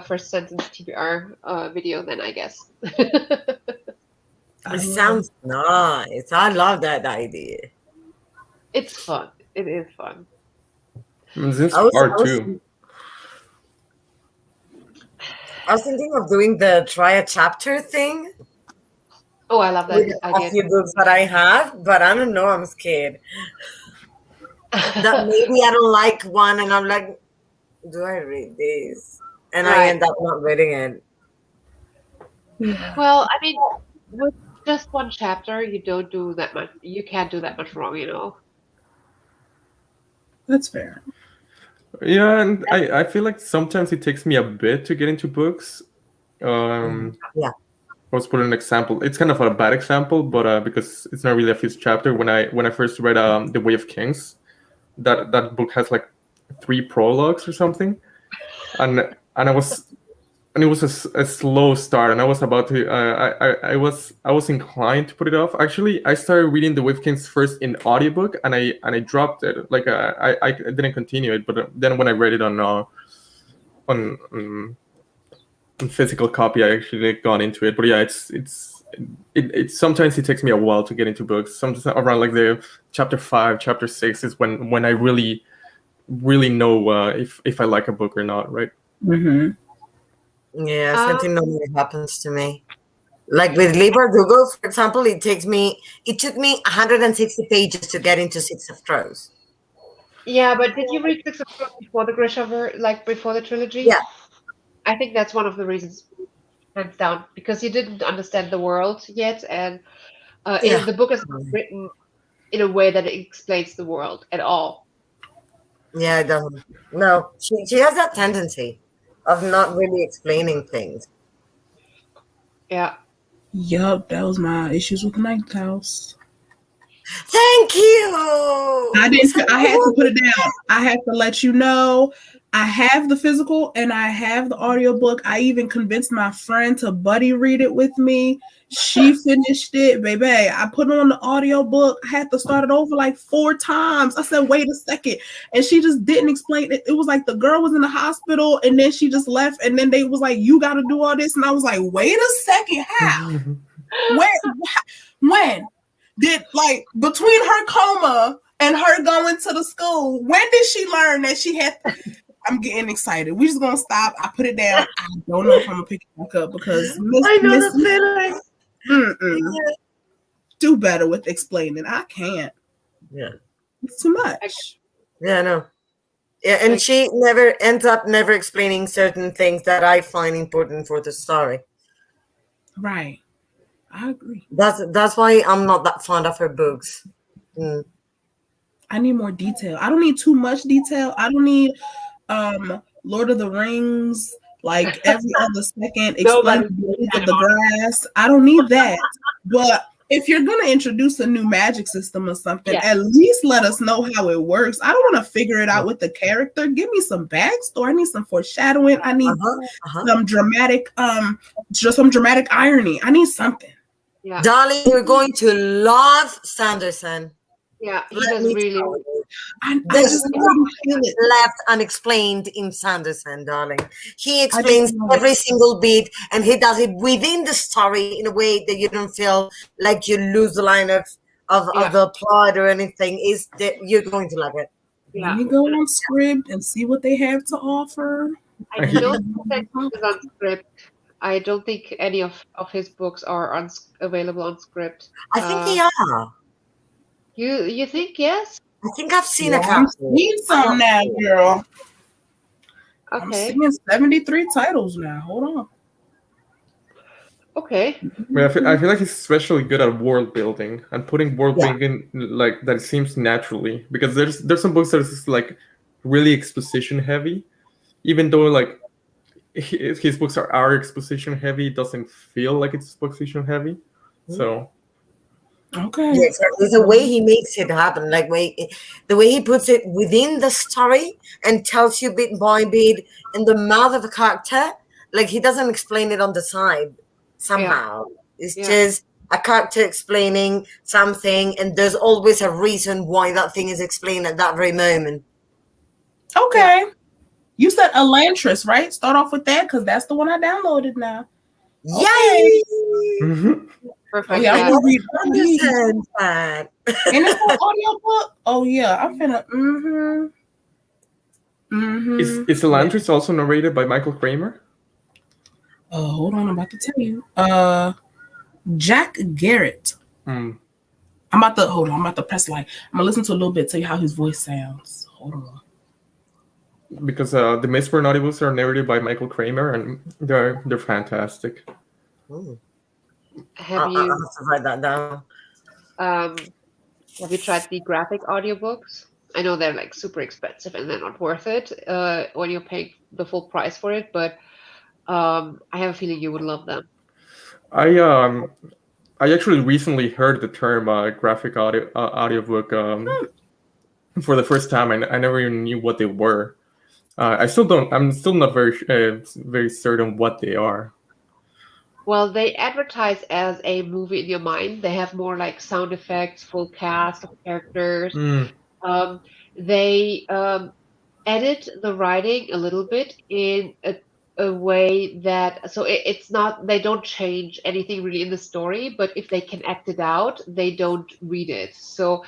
first sentence TBR video then, I guess. It sounds nice. I love that idea. It's fun. It is fun. It's hard too. I was thinking of doing the try a chapter thing. Oh, I love that With idea. a few books that I have, but I don't know. I'm scared that maybe I don't like one, and I'm like, do I read this? And I end up not reading it. Well, I mean, with just one chapter, you don't do that much. You can't do that much wrong, you know. That's fair. Yeah, and I feel like sometimes it takes me a bit to get into books. Yeah. Let's put an example. It's kind of a bad example, but because it's not really a first chapter. When I first read The Way of Kings, that book has like 3 prologues or something, and it was a slow start, and I was about to I was inclined to put it off. Actually, I started reading The Way of Kings first in audiobook, and I dropped it. Like I didn't continue it, but then when I read it on physical copy, I actually gone into it. But yeah, it sometimes it takes me a while to get into books. Sometimes around like the chapter 5, chapter 6 is when I really know if I like a book or not, right? Mm-hmm. Yeah, something normally happens to me. Like with Google, for example, it took me 160 pages to get into Six of Crows. Yeah, but did you read Six of Crows before the Grishaver, like before the trilogy? Yeah. I think that's one of the reasons, hands down, because you didn't understand the world yet, and the book is written in a way that it explains the world at all. Yeah, it doesn't. No, she has that tendency of not really explaining things. Yeah. Yup, that was my issues with the Ninth House. Thank you. I didn't. I had to put it down. I had to let you know. I have the physical and I have the audiobook. I even convinced my friend to buddy read it with me. She finished it, baby. I put on the audiobook. I had to start it over like 4 times. I said, wait a second. And she just didn't explain it. It was like the girl was in the hospital and then she just left. And then they was like, you got to do all this. And I was like, wait a second. How? When? Did, like, between her coma and her going to the school, when did she learn that she had? I'm getting excited. We're just gonna stop. I put it down. I don't know if I'm gonna pick it back up because I know the feeling. do better with explaining. I can't. Yeah, it's too much. Yeah, I know. Yeah, and she never ends up explaining certain things that I find important for the story. Right. I agree. That's why I'm not that fond of her books. I need more detail. I don't need too much detail. I don't need Lord of the Rings, like every other second, explain the blades of the grass. I don't need that. But if you're gonna introduce a new magic system or something, at least let us know how it works. I don't want to figure it out with the character. Give me some backstory. I need some foreshadowing. I need some dramatic, just some dramatic irony. I need something. Yeah. Darling, you're going to love Sanderson. Yeah, he does really. There's nothing left unexplained in Sanderson, darling. He explains every single bit, and he does it within the story in a way that you don't feel like you lose the line of the plot or anything. Is that you're going to love it? Yeah. Let me go on Script and see what they have to offer. I don't think it's on Script. I don't think any of his books are available on Script. I think they are. You think yes? I think I've seen a couple. I've seen some now, girl. Okay. I'm seeing 73 titles now. Hold on. Okay. I feel like he's especially good at world building and putting world building in like that seems naturally, because there's some books that are just like really exposition heavy, even though like his books are exposition heavy. It doesn't feel like it's exposition heavy. So. Okay. Yes, there's a way he makes it happen, like the way he puts it within the story and tells you bit by bit in the mouth of a character. Like he doesn't explain it on the side somehow. It's just a character explaining something, and there's always a reason why that thing is explained at that very moment. Okay. You said Elantris, right? Start off with that because that's the one I downloaded now. Yay! Okay. Perfect. Oh, yeah, I'm gonna read that. And it's an audio book. Oh yeah, I'm finna. Is Elantris also narrated by Michael Kramer? Hold on, I'm about to tell you. Jack Garrett. Mm. I'm about to press like. I'm gonna listen to a little bit, tell you how his voice sounds. Hold on. Because the Mistborn audiobooks are narrated by Michael Kramer, and they're fantastic. Ooh. Have you have to write that down? have you tried the graphic audiobooks? I know they're like super expensive and they're not worth it when you're paying the full price for it, but I have a feeling you would love them. I actually recently heard the term graphic audiobook for the first time. I never even knew what they were. I'm still not very certain what they are. Well, they advertise as a movie in your mind. They have more like sound effects, full cast of characters. They edit the writing a little bit in a way that it's not, they don't change anything really in the story, but if they can act it out, they don't read it. So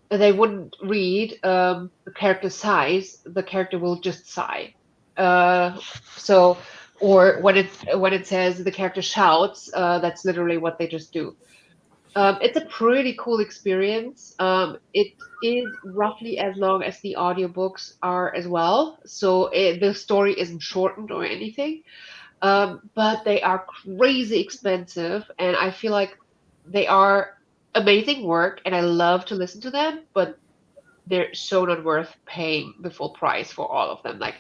they wouldn't read the character sighs, the character will just sigh. Or when it says the character shouts, that's literally what they just do. It's a pretty cool experience. It is roughly as long as the audiobooks are as well, so the story isn't shortened or anything. But they are crazy expensive, and I feel like they are amazing work, and I love to listen to them, but they're so not worth paying the full price for all of them. Like,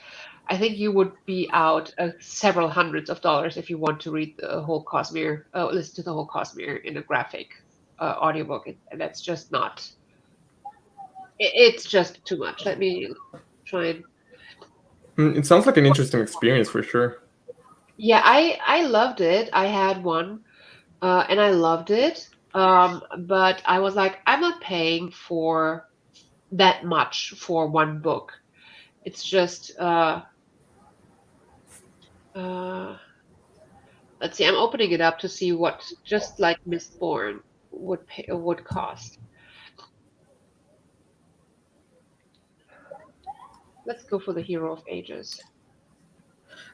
I think you would be out several hundreds of dollars if you want to read the whole Cosmere, listen to the whole Cosmere in a graphic audiobook. That's just not. It's just too much. Let me try and. It sounds like an interesting experience for sure. Yeah, I loved it. I had one, and I loved it. But I was like, I'm not paying for that much for one book. It's just let's see. I'm opening it up to see what just like Mistborn would cost. Let's go for the Hero of Ages.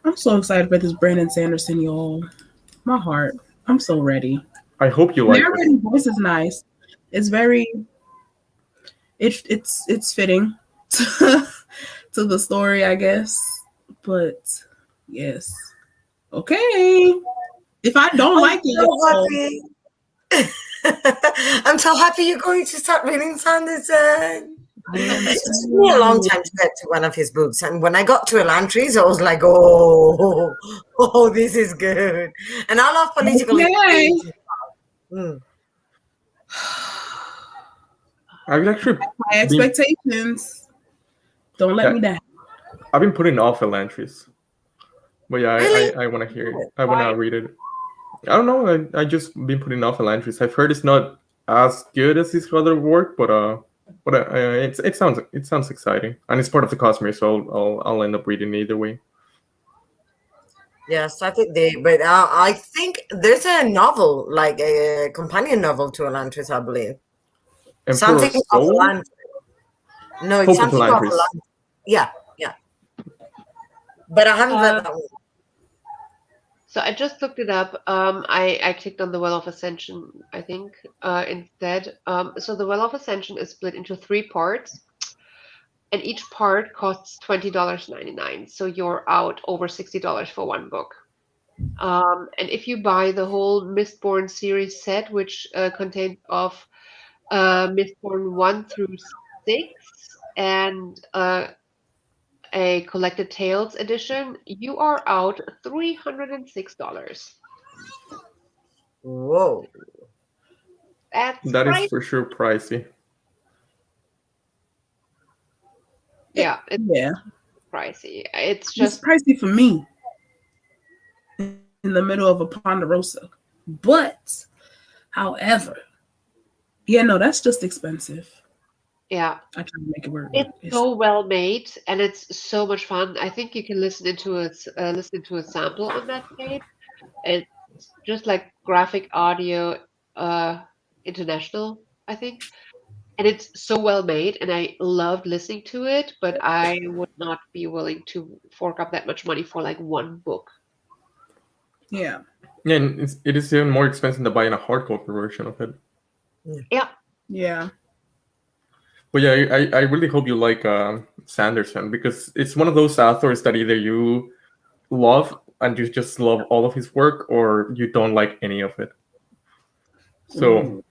I'm so excited for this Brandon Sanderson, y'all. My heart. I'm so ready. I hope you like it. Narrating voice is nice. It's very. It's fitting to the story, I guess. But yes, okay. If I don't like it, I'm so happy you're going to start reading Sanderson. It took me a long time to get to one of his books, and when I got to Elantris, I was like, "Oh, this is good." And I love political. I would actually my expectations. Don't let me down. I've been putting off Elantris, but yeah, Really? I want to hear it. I want to read it. I don't know. I just been putting off Elantris. I've heard it's not as good as his other work, but it sounds exciting, and it's part of the Cosmere, so I'll end up reading either way. Yes, I think but I think there's a novel, like a companion novel to Elantris, I believe. Something of Elantris. No, it's something of Elantris. Yeah. But I haven't read that one. So I just looked it up. I clicked on the Wall of Ascension, I think, instead. So the Wall of Ascension is split into 3 parts, and each part costs $20.99. So you're out over $60 for one book. And if you buy the whole Mistborn series set, which contains of Mistborn 1 through 6 and a Collected Tales edition, you are out $306. Whoa. That is for sure pricey. Yeah, it's pricey. It's just pricey for me in the middle of a Ponderosa. But, however, that's just expensive. Yeah, I try to make it work. It's so well made, and it's so much fun. I think you can listen to a sample on that page. It's just like graphic audio, international, I think, and it's so well made, and I loved listening to it. But I would not be willing to fork up that much money for like one book. Yeah, and it is even more expensive than buying a hardcover version of it. Yeah. But yeah, I really hope you like Sanderson, because it's one of those authors that either you love and you just love all of his work, or you don't like any of it. So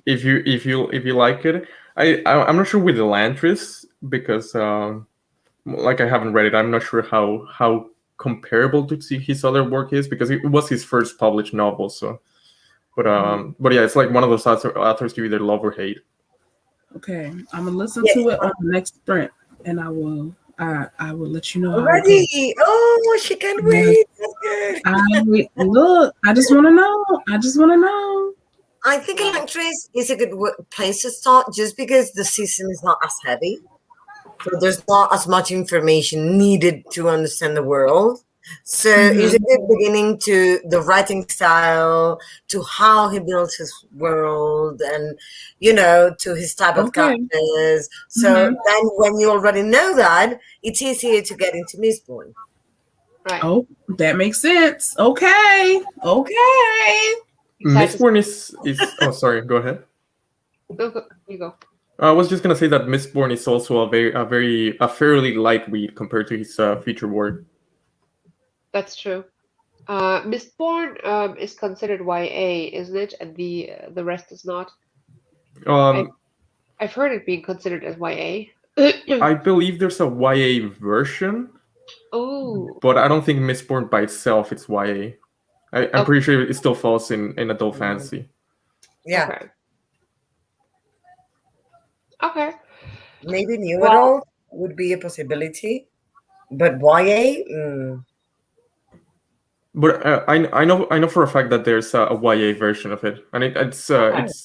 if you like it, I'm not sure with Elantris, because like I haven't read it. I'm not sure how comparable to see his other work is, because it was his first published novel. So, but yeah, it's like one of those authors you either love or hate. Okay, I'm gonna listen to it on the next sprint, and I will let you know. Already? Oh, she can't wait. Look, I just want to know. I think Elantris is a good place to start, just because the season is not as heavy. So there's not as much information needed to understand the world. So it's a good beginning to the writing style, to how he builds his world, and to his type of characters. So then when you already know that, it's easier to get into Mistborn. Right. Oh, that makes sense. Okay. Mistborn is oh, sorry, go ahead. You go. I was just gonna say that Mistborn is also a fairly light read compared to his feature work. That's true. Mistborn is considered YA, isn't it? And the rest is not. I've heard it being considered as YA. I believe there's a YA version. Oh. But I don't think Mistborn by itself it's YA. I'm pretty sure it still falls in adult fantasy. Yeah, Okay. Okay. maybe new Well, adult would be a possibility, but YA, But I know for a fact that there's a YA version of it, and okay.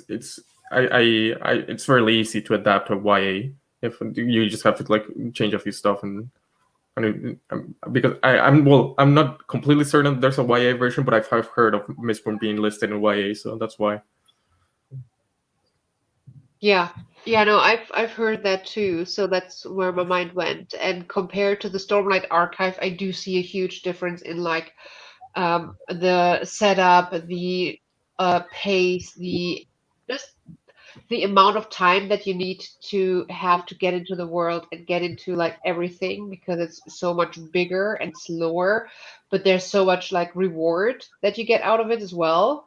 it's fairly easy to adapt to YA if you just have to like change a few stuff because I'm not completely certain there's a YA version, but I've heard of Mistborn being listed in YA, so that's why. Yeah. Yeah, no, I've heard that too. So that's where my mind went. And compared to the Stormlight Archive, I do see a huge difference in like the setup, the pace, just the amount of time that you need to have to get into the world and get into like everything because it's so much bigger and slower, but there's so much like reward that you get out of it as well.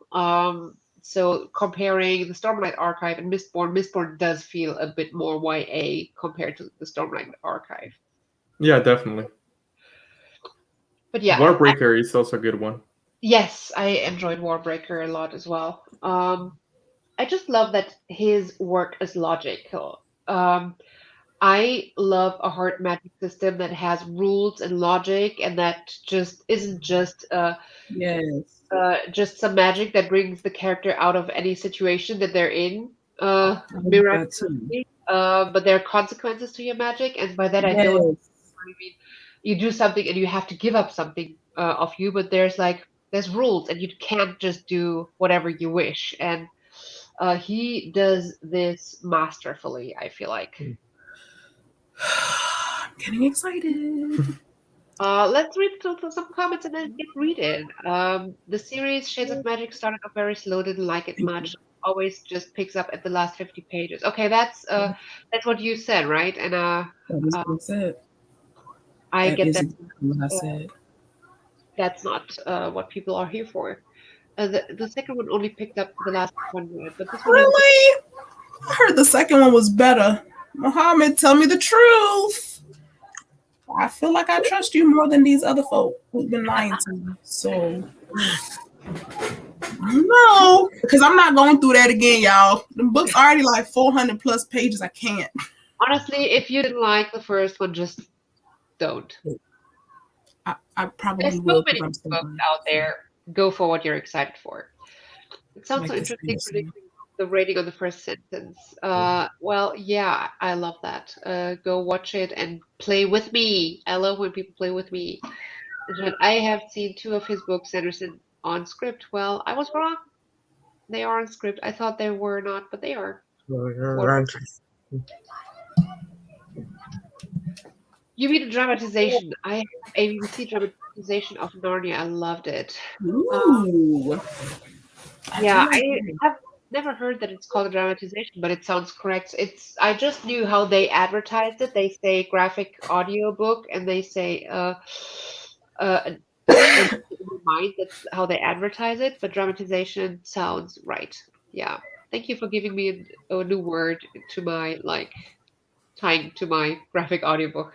So comparing the Stormlight Archive and Mistborn does feel a bit more YA compared to the Stormlight Archive. Yeah, definitely. But yeah, Warbreaker is also a good one. yes, I enjoyed Warbreaker a lot as well. I just love that his work is logical. I love a hard magic system that has rules and logic, and that just isn't Yes. just some magic that brings the character out of any situation that they're in, I like that too. miraculously. But there are consequences to your magic, and by that I don't Yes. I mean you do something and you have to give up something of you, but there's rules, and you can't just do whatever you wish. And he does this masterfully, I feel like. I'm getting excited. Let's read some comments and then get reading. The series Shades of Magic started off very slow, didn't like it much. Always just picks up at the last 50 pages. Okay, that's what you said, right? And That is what I said. I That get is that exactly what I said. that's not what people are here for. The second one only picked up the last 100, but this one Really? I heard the second one was better. Muhammad, tell me the truth. I feel like I trust you more than these other folk who've been lying to me. So, no, because I'm not going through that again, y'all. The book's already like 400 plus pages. I can't. honestly, if you didn't like the first one, just don't. I probably There's so will many because I'm books stubborn. out there. Go for what you're excited for. It sounds Like so this interesting Sanderson. predicting the rating on the first sentence. Well, yeah, I love that. Go watch it and play with me. I love when people play with me. And I have seen two of his books, Sanderson, on script. Well, I was wrong. They are on script. I thought they were not, but they are. You mean a dramatization? I have a BBC dramatization of Narnia. I loved it. Ooh. Yeah, I I have never heard that it's called a dramatization, but it sounds correct. I just knew how they advertised it. They say graphic audio book, and they say and in my mind that's how they advertise it, but dramatization sounds right. Yeah. Thank you for giving me a new word to my like tying to my graphic audiobook.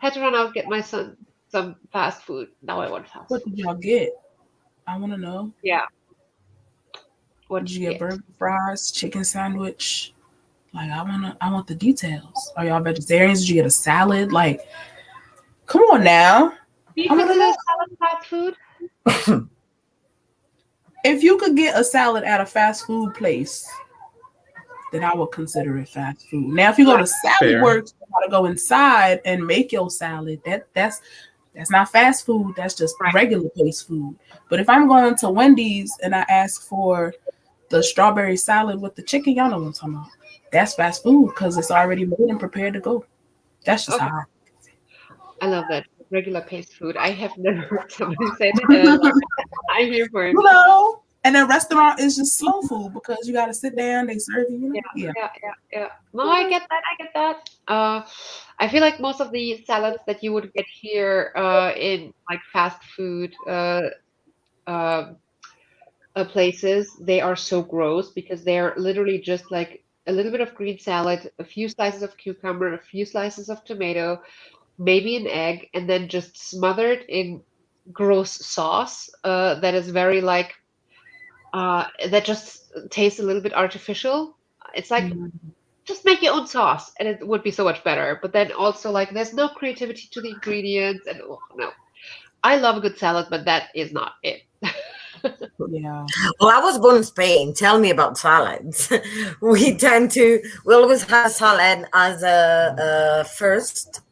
Had to run out get my son some fast food. Now I want fast What food. did y'all get? I want to know. Yeah. What Did did you you get get? burger fries, chicken sandwich? Like I want the details. Are y'all vegetarians? Did you get a salad? Like, come on now. Do you I want to consider know. salad fast food? If you could get a salad at a fast food place, then I would consider it fast food. Now, if you go to Salad Fair. Works, you gotta go inside and make your salad. That's not fast food. That's just Right. regular place food. But if I'm going to Wendy's and I ask for the strawberry salad with the chicken, y'all know what I'm talking about. That's fast food because it's already made and prepared to go. That's just Okay. how. I love that. Regular paced food. I have never heard somebody say that, and I love it. I'm here for it. You know, and a restaurant is just slow food because you got to sit down. They serve you. You know? Yeah. No, I get that. I feel like most of the salads that you would get here in like fast food uh, places, they are so gross because they're literally just like a little bit of green salad, a few slices of cucumber, a few slices of tomato, maybe an egg, and then just smothered in gross sauce that is very like that just tastes a little bit artificial. It's like Mhm. just make your own sauce, and it would be so much better. But then also like there's no creativity to the ingredients, and oh, no, I love a good salad, but that is not it. Yeah. Well, I was born in Spain. Tell me about salads. We always have salad as a first,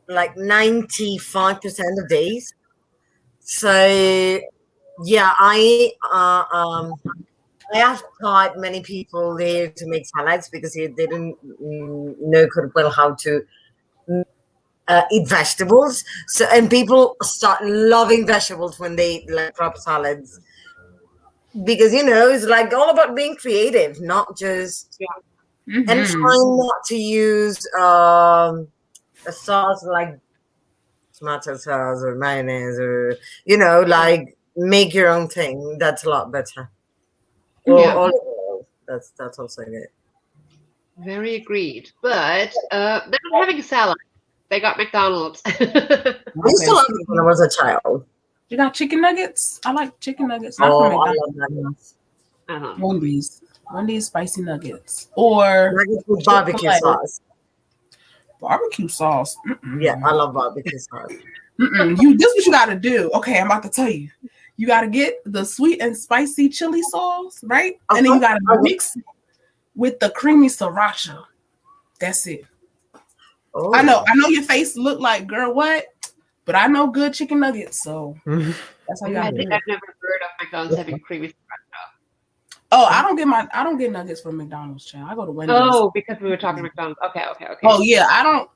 like 95% of days. So yeah, I have taught many people here to make salads because they didn't know quite well how to eat vegetables. So and people start loving vegetables when they like proper salads because it's like all about being creative, not just and Hmm. trying not to use a sauce like tomato sauce or mayonnaise or like make your own thing. That's a lot better. Or Yeah, Yeah. olive oil. That's also good. very agreed. But they're not having salad. They got McDonald's. I used to Okay. love it when I was a child. You got chicken nuggets? I like chicken nuggets. Not from Oh, I McDonald's. love nuggets. Uh-huh. Wendy's. Wendy's spicy nuggets. Or Nuggets with barbecue Chick-fil-A sauce. barbecue sauce. Yeah, I Mm-mm. love barbecue sauce. Mm-mm. This what you gotta do. Okay, I'm about to tell you. You gotta get the sweet and spicy chili sauce, right? And then you gotta mix it with the creamy sriracha. That's it. Oh, I know your face look like, girl, what? But I know good chicken nuggets, so that's how you I gotta think do I've it. never heard of McDonald's having creamy. Oh, I don't get nuggets from McDonald's, child. I go to Wendy's. Oh, because we were talking McDonald's. Okay, okay, okay. Oh yeah, I don't.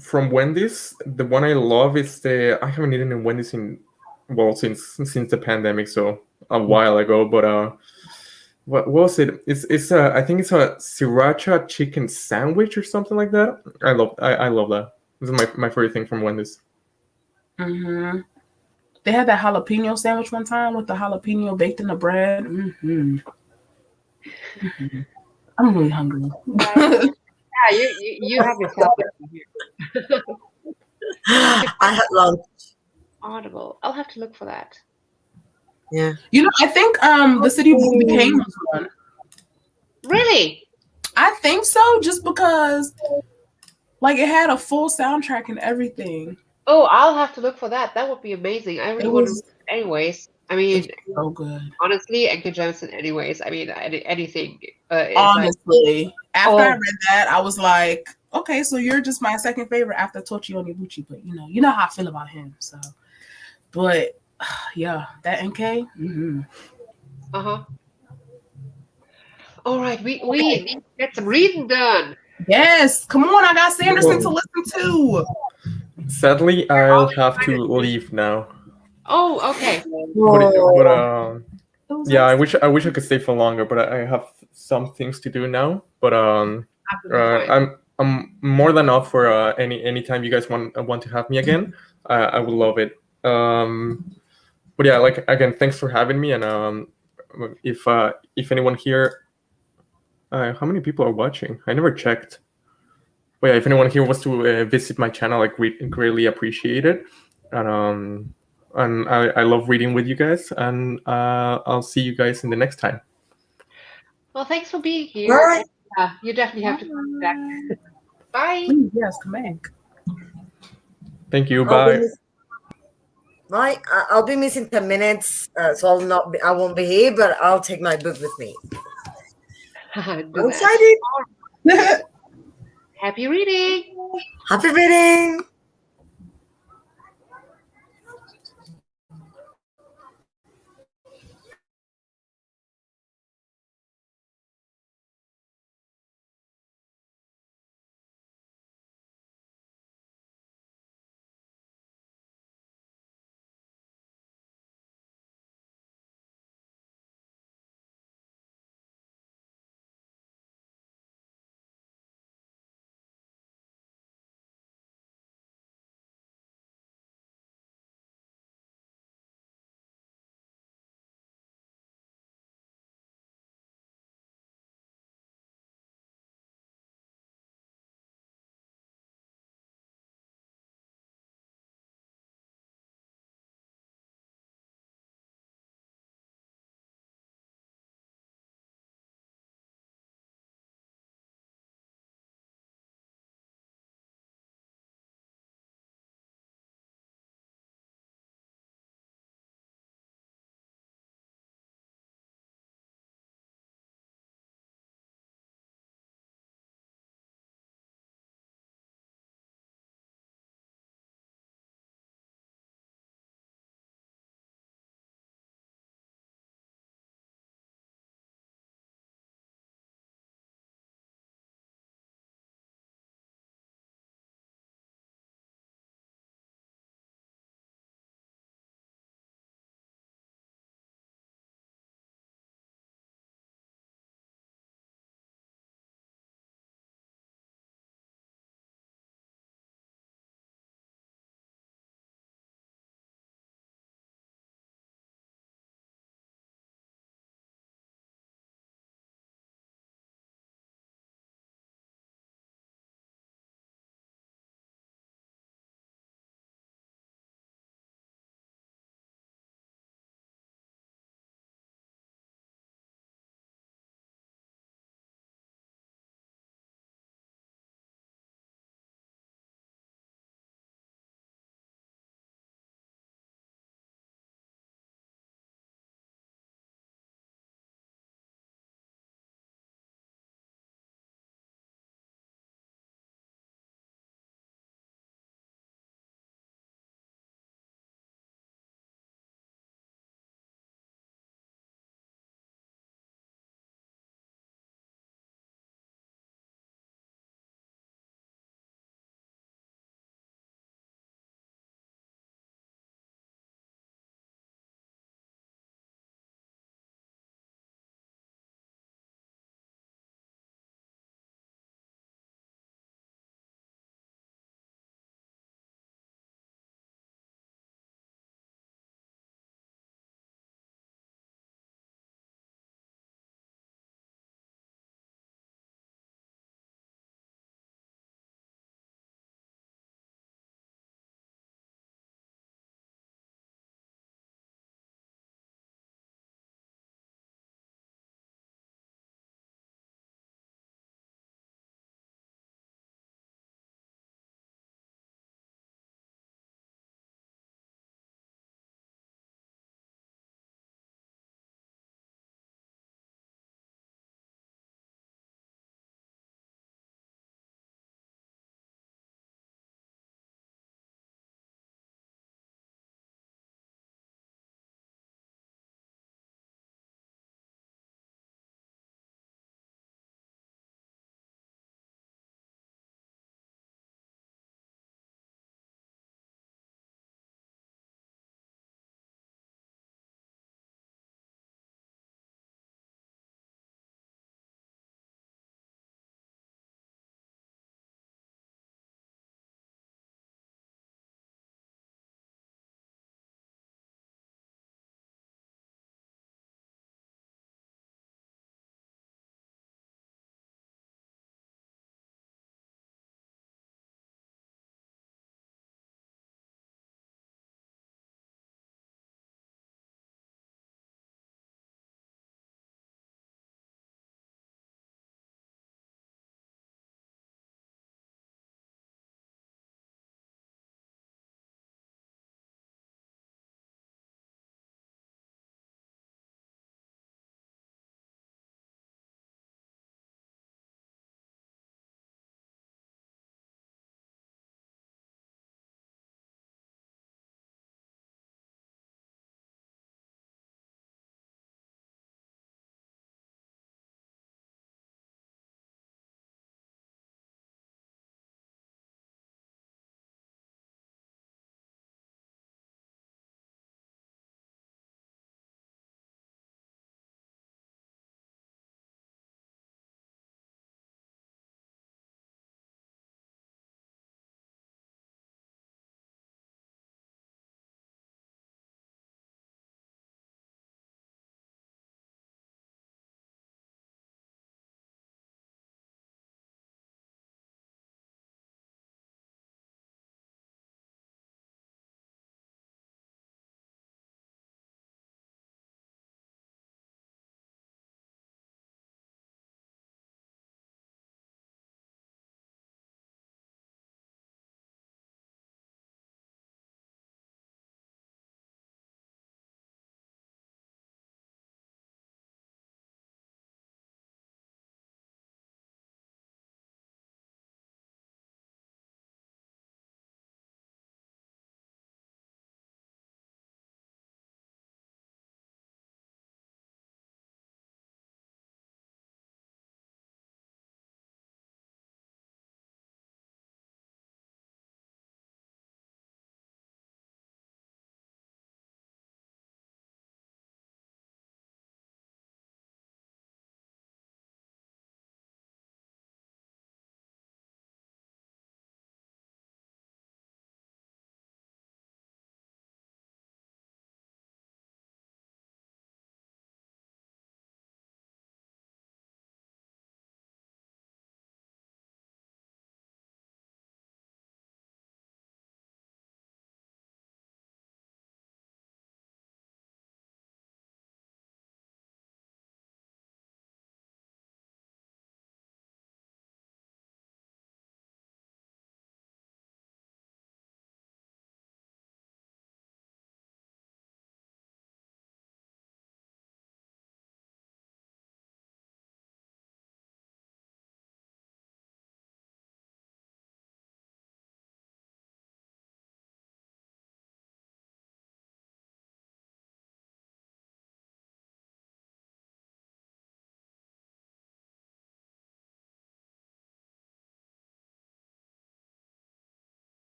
From Wendy's, the one I love is I haven't eaten in Wendy's since the pandemic, so a while ago. But what was it? It's I think it's a sriracha chicken sandwich or something like that. I love that. This is my favorite thing from Wendy's. Mm-hmm. They had that jalapeno sandwich one time with the jalapeno baked in the bread. Mm-hmm. Mm-hmm. I'm really hungry. Yeah, you have yourself here. I had lunch. Audible. I'll have to look for that. Yeah. I think the city became was one. Really? I think so, just because like it had a full soundtrack and everything. Oh, I'll have to look for that. That would be amazing. I really It want to. was Anyways, I it mean, was so good. honestly, Anchor Johnson. Anyways, I mean, anything is like. Honestly, after I Oh, read that, I was like, okay, so you're just my second favorite after Tochi Onibuchi, but you know how I feel about him. So, but yeah, that NK. Mm-hmm. uh-huh. All right, we need to get some reading done. Yes, come on, I got Sanderson to listen to. Sadly, I'll have to leave now. Oh, okay. Yeah, I wish I could stay for longer, but I have some things to do now. But Absolutely fine. I'm more than up for anytime you guys want to have me again. I would love it. But yeah, like again, thanks for having me. And if anyone here, how many people are watching? I never checked. But yeah, if anyone here wants to visit my channel, like we greatly appreciate it. And I love reading with you guys. And I'll see you guys in the next time. Well, thanks for being All here. right. You definitely have to come back. Bye. Please, yes, come back. Thank you. I'll be Bye. Right, I'll be missing 10 minutes, so I won't be here, but I'll take my book with me. Do I'm that. excited. Happy reading. Happy reading.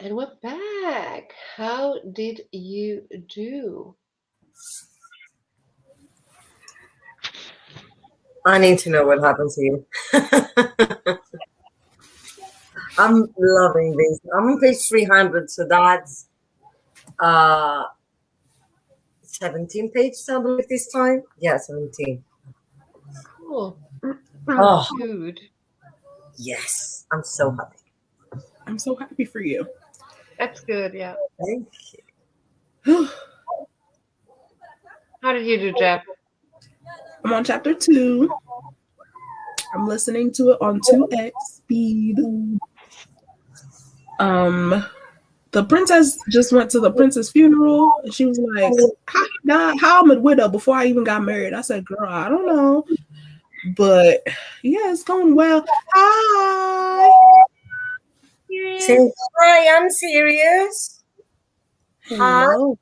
And we're back. How did you do? I need to know what happened to you. I'm loving this. I'm on page 300, so that's 17 pages, I believe, this time. Yeah, 17. Cool. Oh, Good. yes. I'm so happy. I'm so happy for you. That's good, yeah. Thank you. How did you do, Jeff? I'm on chapter 2. I'm listening to it on 2x speed. The princess just went to the prince's funeral, and she was like, how I'm a widow before I even got married. I said, girl, I don't know. But yeah, it's going well. Hi. Say hi, I'm serious. Hello.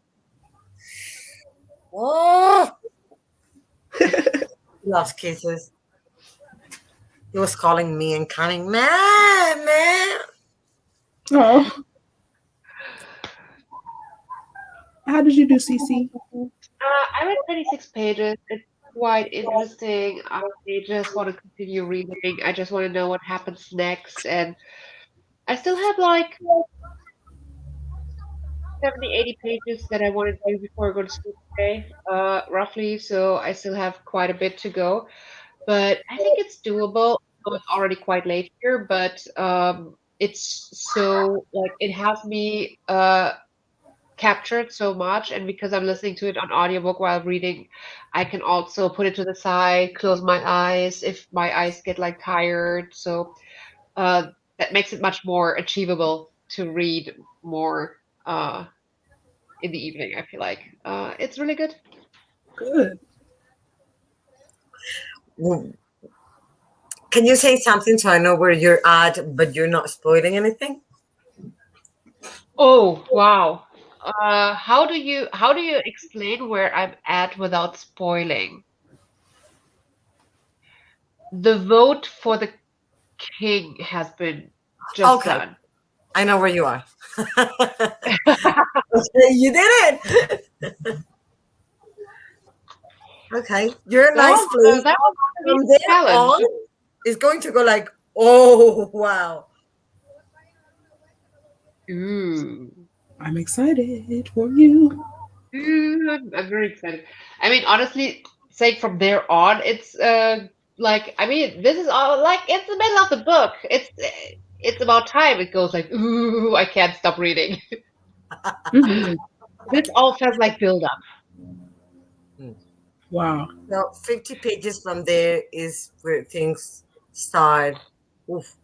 Oh, loves kisses. He was calling me and cunning, man. Oh. How did you do, Cece? I read 36 pages. It's quite interesting. I just want to continue reading. I just want to know what happens next. And I still have like 70, 80 pages that I want to do before I go to sleep today, roughly. So I still have quite a bit to go. But I think it's doable. So it's already quite late here, but it's so like it has me captured so much, and because I'm listening to it on audiobook while reading, I can also put it to the side, close my eyes if my eyes get like tired. So that makes it much more achievable to read more in the evening. I feel like it's really good. Good. Can you say something so I know where you're at, but you're not spoiling anything? Oh wow. How do you explain where I'm at without spoiling? The vote for the king has been just Okay, done. I know where you are. Okay, you did it. Okay, you're a nice place. That was From a there challenge. on, it's going to go like, oh wow. Ooh. I'm excited for you. I'm very excited. I mean, honestly, saying from there on, it's like I mean, this is all like it's the middle of the book. It's about time it goes like ooh, I can't stop reading. Mhm. This all feels like build up. Wow. Now 50 pages from there is where things start. Oof,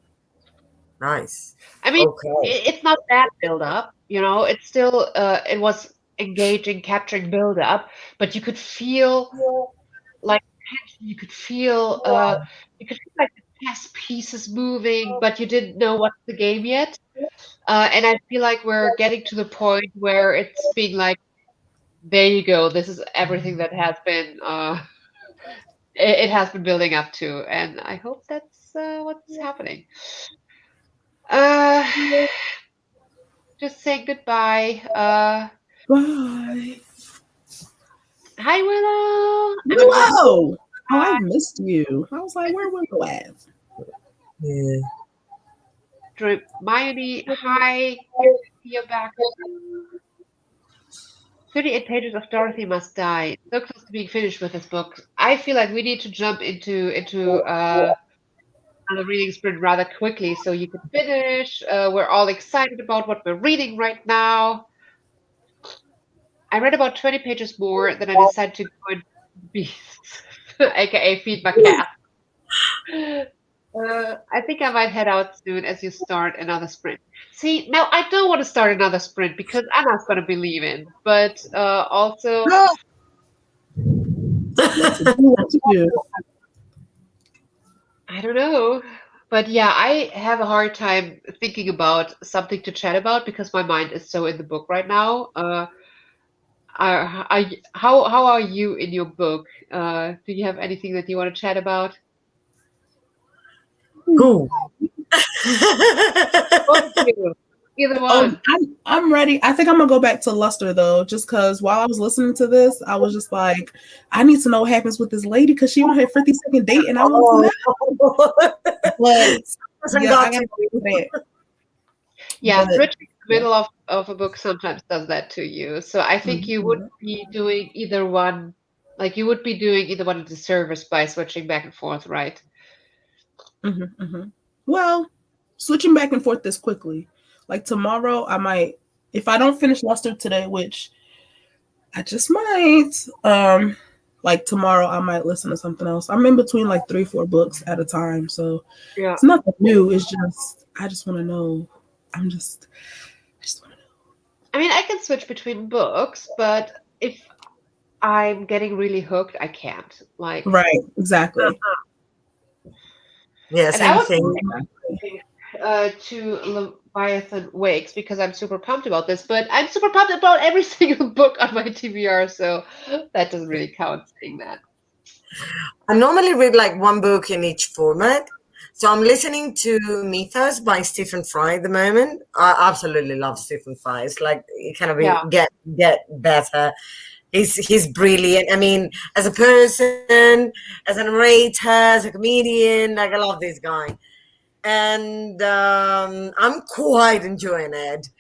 nice. I mean, Okay. it's not that build up, you know. It's still it was engaging, capturing build up, but you could feel like tension. You could feel like the chess pieces moving, but you didn't know what's the game yet. And I feel like we're getting to the point where it's being like, there you go. This is everything that has been it has been building up to, and I hope that's what's happening. Uh, just say goodbye. Bye. Hi Willow. Willow. Oh, I missed you. I was like, where Willow at? Yeah. Hermione, hi. You're back. 38 pages of Dorothy Must Die. So close to being finished with this book. I feel like we need to jump into another reading sprint rather quickly so you can finish. We're all excited about what we're reading right now. I read about 20 pages more, then I decided to go and beasts, aka feed my cat. I think I might head out soon as you start another sprint. See, now I don't want to start another sprint because Anna's going to be leaving, but also No. What to do? I don't know. But yeah, I have a hard time thinking about something to chat about because my mind is so in the book right now. How are you in your book? Do you have anything that you want to chat about? Who? Both of you. Either Oh, one. I'm ready. I think I'm gonna go back to Luster though, just because while I was listening to this, I was just like, I need to know what happens with this lady because she on her 52nd date, and I want to know. But yeah, I gotta wait for that. Yeah, But switching in the middle of a book sometimes does that to you. So I think you would be doing either one, like you would be doing either one a disservice by switching back and forth, right? Well, switching back and forth this quickly. Like tomorrow, I might, if I don't finish Luster today, which I just might, like tomorrow I might listen to something else. I'm in between like 3-4 books at a time, so Yeah. it's nothing new. It's just I just want to know. I just want to know. I mean, I can switch between books, but if I'm getting really hooked, I can't. Like, Right, exactly. Yeah, and same I was thing. to Leviathan Wakes because I'm super pumped about this, but I'm super pumped about every single book on my TBR, so that doesn't really count saying that. I normally read like one book in each format. So I'm listening to Mythos by Stephen Fry at the moment. I absolutely love Stephen Fry. It's like it kind of get better. He's brilliant. I mean, as a person, as a narrator, as a comedian, like I love this guy. And I'm quite enjoying it.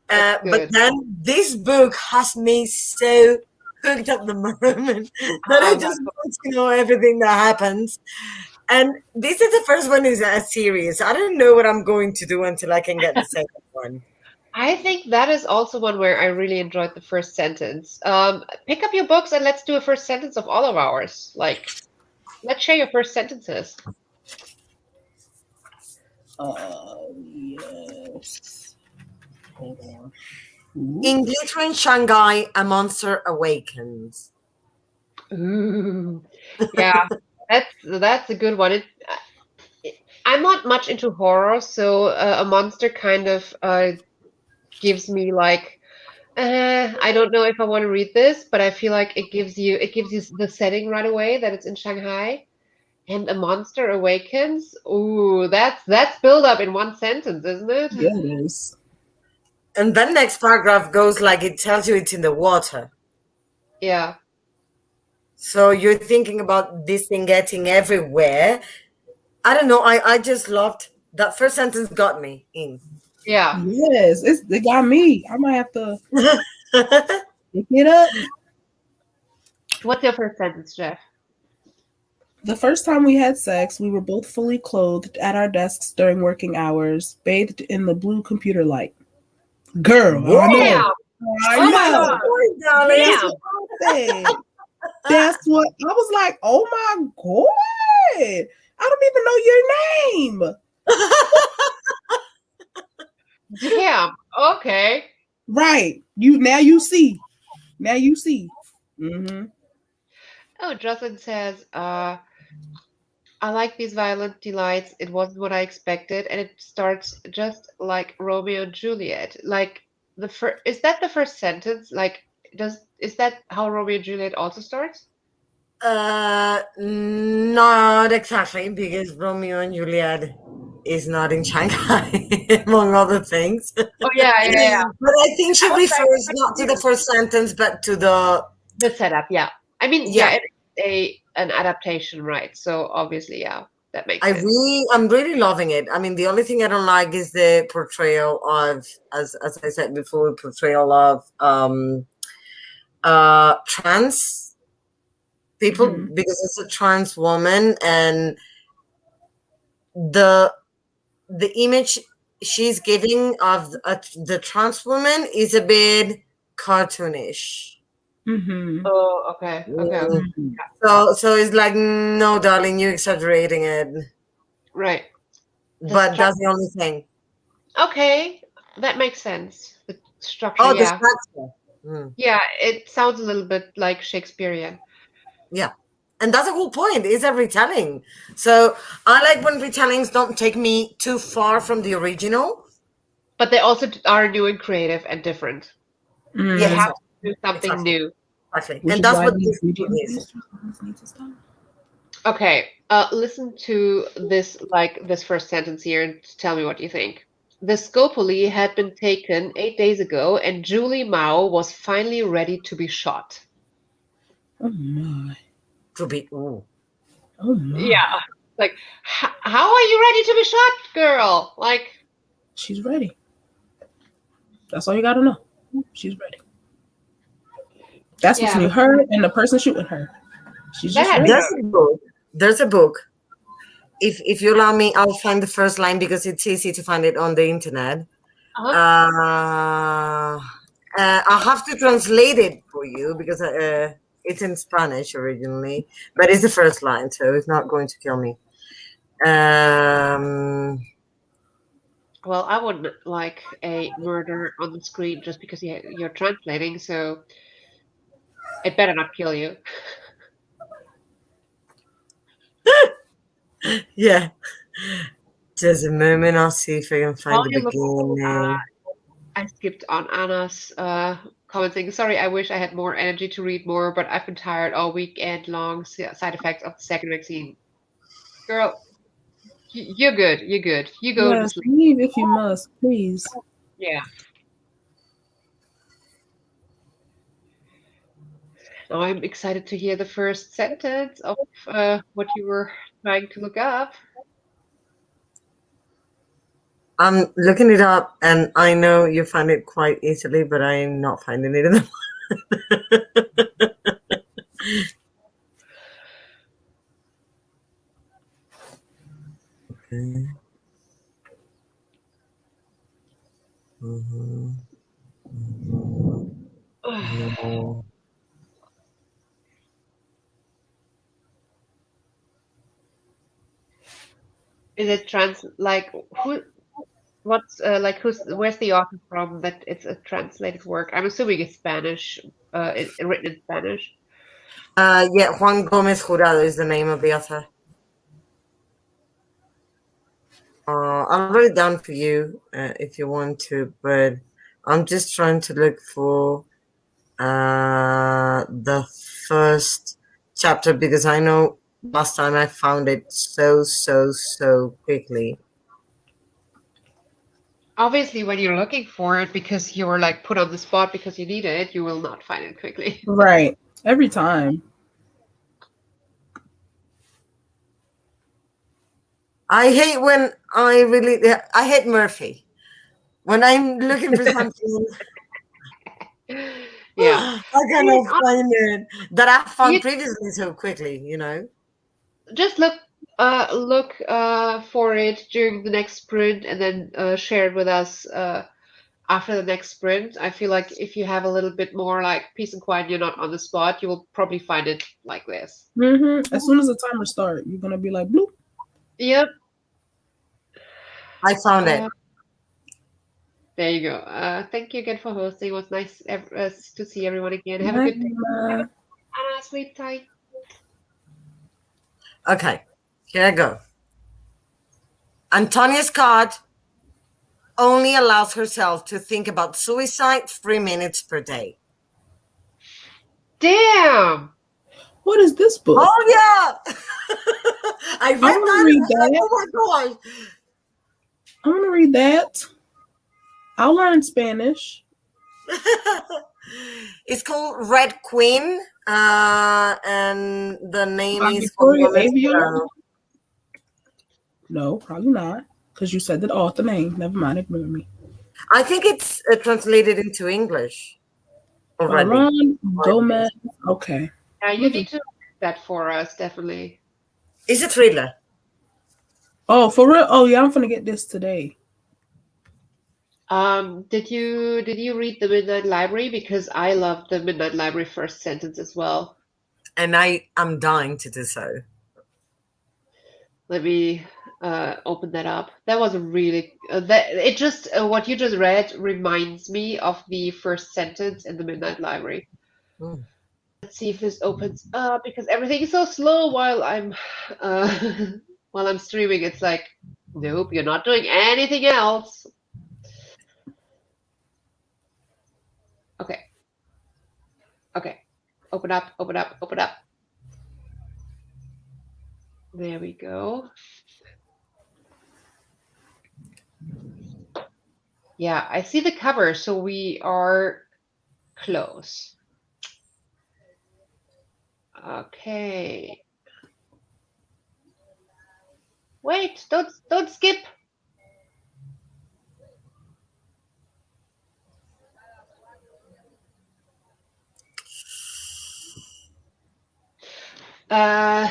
But then this book has me so hooked at the moment that I just want to know everything that happens. And this is the first one is a series. I don't know what I'm going to do until I can get the second one. I think that is also one where I really enjoyed the first sentence. Pick up your books and let's do a first sentence of all of ours. Like, let's share your first sentences. Yes. Hold on. In Glittering Shanghai, a monster awakens. Ooh. Yeah, that's a good one. I'm not much into horror, so a monster kind of gives me like I don't know if I want to read this, but I feel like it gives you the setting right away that it's in Shanghai, and a monster awakens. Ooh, that's build up in one sentence, isn't it? Yeah, it is. And then next paragraph goes like it tells you it's in the water. Yeah. So you're thinking about this thing getting everywhere. I don't know. I just loved that first sentence got me in. Yeah. Yes, it got me. I might have to pick it up. What's your first sentence, Jeff? The first time we had sex, we were both fully clothed at our desks during working hours, bathed in the blue computer light. Girl, Whoa. I know. Oh my God, darling. That's what I was like. Oh my God. I don't even know your name. Damn. Okay. Right. You see. Now you see. Mm-hmm. Oh, Jocelyn says, I like these violent delights. It wasn't what I expected, and it starts just like Romeo and Juliet. Like is that the first sentence? Like, is that how Romeo and Juliet also starts? Not exactly, because Romeo and Juliet is not in Shanghai, among other things. Oh yeah. But I think she refers not to the first sentence, but to the setup. Yeah, I mean, yeah, it's an adaptation, right? So obviously, yeah, that makes sense. I'm really loving it. I mean, the only thing I don't like is the portrayal of, as I said before, portrayal of trans people, because it's a trans woman, and the image she's giving of the trans woman is a bit cartoonish. Mm-hmm. Oh, okay. So it's like, no, darling, you're exaggerating it. Right. But that's the only thing. Okay, that makes sense. The structure. Oh, yeah. the structure. Yeah, it sounds a little bit like Shakespearean. Yeah. And that's the whole point, is a retelling. So I like when retellings don't take me too far from the original. But they also are new and creative and different. Yeah, you have to do something new. Exactly. And that's what this is. Okay, listen to this first sentence here and tell me what you think. The Scopoli had been taken 8 days ago, and Julie Mao was finally ready to be shot. Oh my. To be. Ooh. Oh my. Yeah. Like, how are you ready to be shot, girl? Like, She's ready. That's all you gotta know. She's ready. That's between her and the person shooting her. She's just ready. There's a book. If you allow me, I'll find the first line because it's easy to find it on the internet. I'll have to translate it for you because it's in Spanish originally, but it's the first line, so it's not going to kill me. well, I wouldn't like a murder on the screen just because you're translating, so it better not kill you. Yeah. Just a moment, I'll see if I can find the beginning. I skipped on Anna's commenting. Sorry, I wish I had more energy to read more, but I've been tired all weekend long. Side effects of the second vaccine. Girl, you're good. You're good. You go to sleep. Leave if you must, please. Yeah. Now I'm excited to hear the first sentence of what you were trying to look up. I'm looking it up, and I know you find it quite easily, but I'm not finding it in the Okay. Is it like who? What's where's the author from that it's a translated work? I'm assuming it's Spanish, written in Spanish. Yeah, Juan Gomez Jurado is the name of the author. I'll write it down for you if you want to, but I'm just trying to look for the first chapter because I know last time I found it so quickly. Obviously, when you're looking for it because you were like put on the spot because you need it, you will not find it quickly. Right. Every time. I hate when I hate Murphy. When I'm looking for something, Yeah, I cannot find it that I found previously so quickly. Just look for it during the next sprint and then share it with us after the next sprint. I feel like if you have a little bit more like peace and quiet, you're not on the spot, you will probably find it like this. As soon as the timer starts, you're gonna be like, bloop. Yep. I found it. There you go. Thank you again for hosting. It was nice to see everyone again. Have a good day. Anna, sleep tight. Okay, here I go. Antonia Scott only allows herself to think about suicide 3 minutes per day. Damn! What is this book? Oh, yeah! I read that. Oh, my gosh. I want to read that. I'll learn Spanish. It's called Red Queen, and the name is No, probably not, because you said the author name. Never mind, ignore me. I think it's translated into English already. Ron Gomez. Okay. Yeah, you need to read that for us, definitely. It's a thriller. Oh, for real? Oh, yeah, I'm gonna get this today. Did you read The Midnight Library? Because I love The Midnight Library first sentence as well. And I am dying to do so. Let me open that up. That was a really what you just read reminds me of the first sentence in The Midnight Library. Let's see if this opens up because everything is so slow while I'm streaming. It's like, nope, you're not doing anything else. Okay. Open up. There we go. Yeah, I see the cover, so we are close. Okay. Wait, don't skip.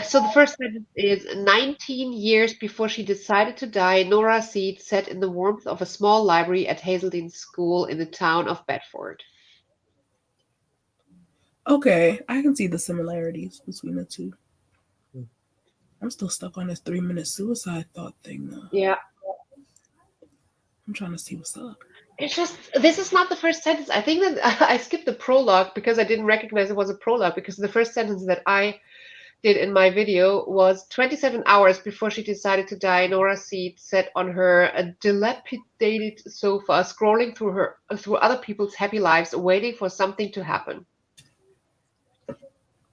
So the first sentence is 19 years before she decided to die, Nora Seed sat in the warmth of a small library at Hazeldene's school in the town of Bedford. Okay, I can see the similarities between the two. I'm still stuck on this 3-minute suicide thought thing, though. Yeah. I'm trying to see what's up. It's just, this is not the first sentence. I think that I skipped the prologue because I didn't recognize it was a prologue, because the first sentence that I did in my video was 27 hours before she decided to die. Nora Seed sat on her dilapidated sofa, scrolling through other people's happy lives, waiting for something to happen.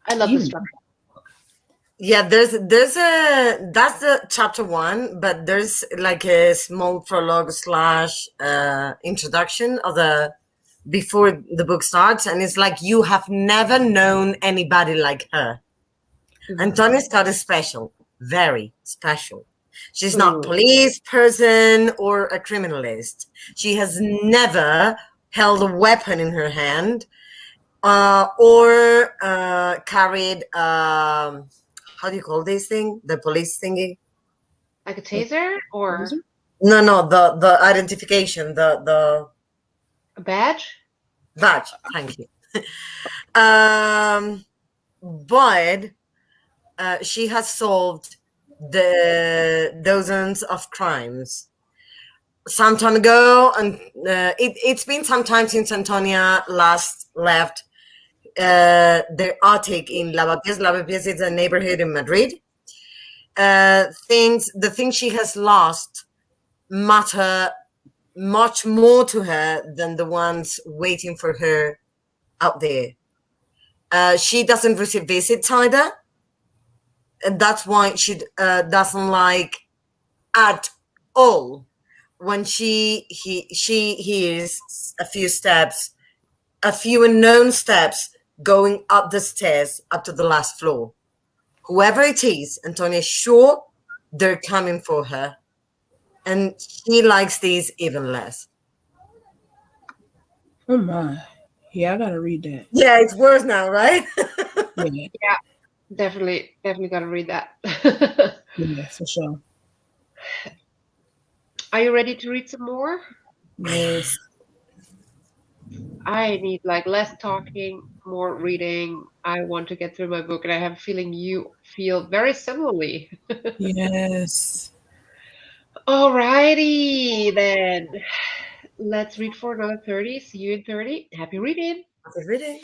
I love the structure. Yeah, there's a that's the chapter 1, but there's like a small prologue slash introduction of the before the book starts, and it's like, you have never known anybody like her. Antonia Scott is special, very special. She's not a police person or a criminalist. She has never held a weapon in her hand, or carried how do you call this thing? The police thingy? Like a taser or No, the identification, the a badge? badge. Thank you. But she has solved the dozens of crimes some time ago, and it's been some time since Antonia last left their attic in Lavapiés. Lavapiés is a neighborhood in Madrid. The things she has lost matter much more to her than the ones waiting for her out there. She doesn't receive visits either, and that's why she doesn't like at all when she hears a few unknown steps going up the stairs up to the last floor. Whoever it is, Antonia is sure they're coming for her, and she likes these even less. Oh my. Yeah, I gotta read that. Yeah, it's worse now, right? Yeah, definitely gotta read that. Yeah, for sure. Are you ready to read some more? Yes. I need like less talking, more reading. I want to get through my book, and I have a feeling you feel very similarly. Yes. Alrighty then. Let's read for another 30. See you in 30. Happy reading. Happy reading.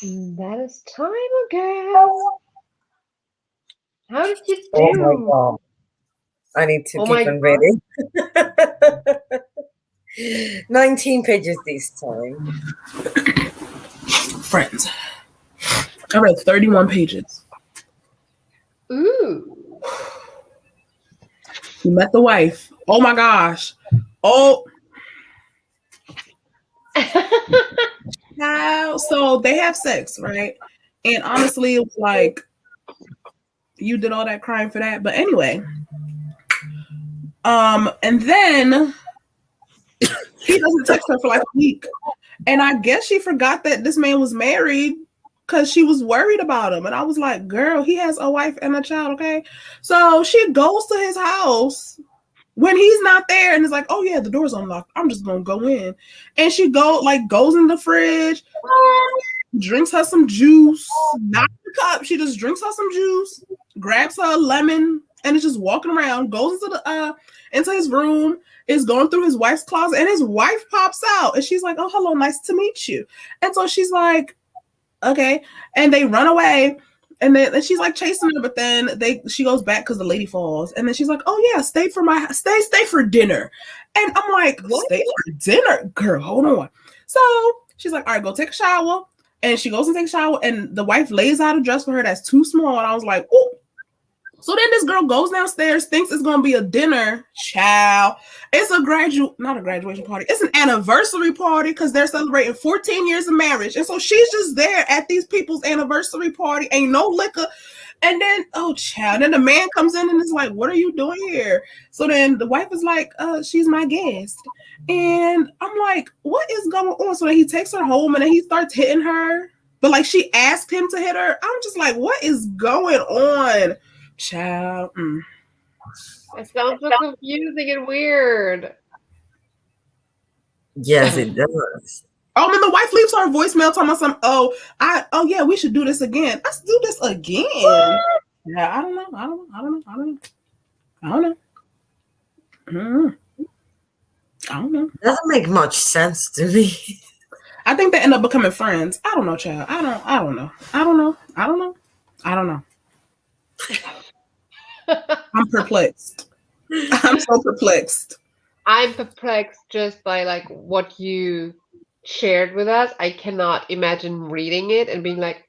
That is time, girl. How did you do? Oh my god. I need to Oh keep my on God. reading. 19 pages this time. Friends. I read 31 pages. Ooh. He met the wife. Oh my gosh. Oh. Now, so they have sex, right? And honestly, it was like, you did all that crying for that. But anyway. And then he doesn't text her for like a week. And I guess she forgot that this man was married because she was worried about him. And I was like, girl, he has a wife and a child, okay? So she goes to his house when he's not there and is like, oh yeah, the door's unlocked. I'm just gonna go in. And she goes in the fridge, drinks her some juice, not the cup. She just drinks her some juice, grabs her a lemon, and is just walking around, goes into his room, is going through his wife's closet, and his wife pops out and she's like, oh, hello, nice to meet you. And so she's like, okay. And they run away. And then she's like chasing her, but then she goes back because the lady falls. And then she's like, oh yeah, stay for dinner. And I'm like, what? Stay for dinner? Girl, hold on. So she's like, all right, go take a shower. And she goes and takes a shower, and the wife lays out a dress for her that's too small. And I was like, oh. So then this girl goes downstairs, thinks it's gonna be a dinner. Child. It's not a graduation party. It's an anniversary party because they're celebrating 14 years of marriage. And so she's just there at these people's anniversary party. Ain't no liquor. And then, oh child, then the man comes in and is like, what are you doing here? So then the wife is like, she's my guest. And I'm like, what is going on? So then he takes her home and then he starts hitting her. But like she asked him to hit her. I'm just like, what is going on? Child. It sounds so confusing and weird. Yes, it does. Oh, and the wife leaves her a voicemail talking about something. Oh yeah, we should do this again. Let's do this again. What? Yeah, I don't know. I don't know. Doesn't make much sense to me. I think they end up becoming friends. I don't know, child. I don't know. I'm perplexed. I'm so perplexed. I'm perplexed just by like what you shared with us. I cannot imagine reading it and being like,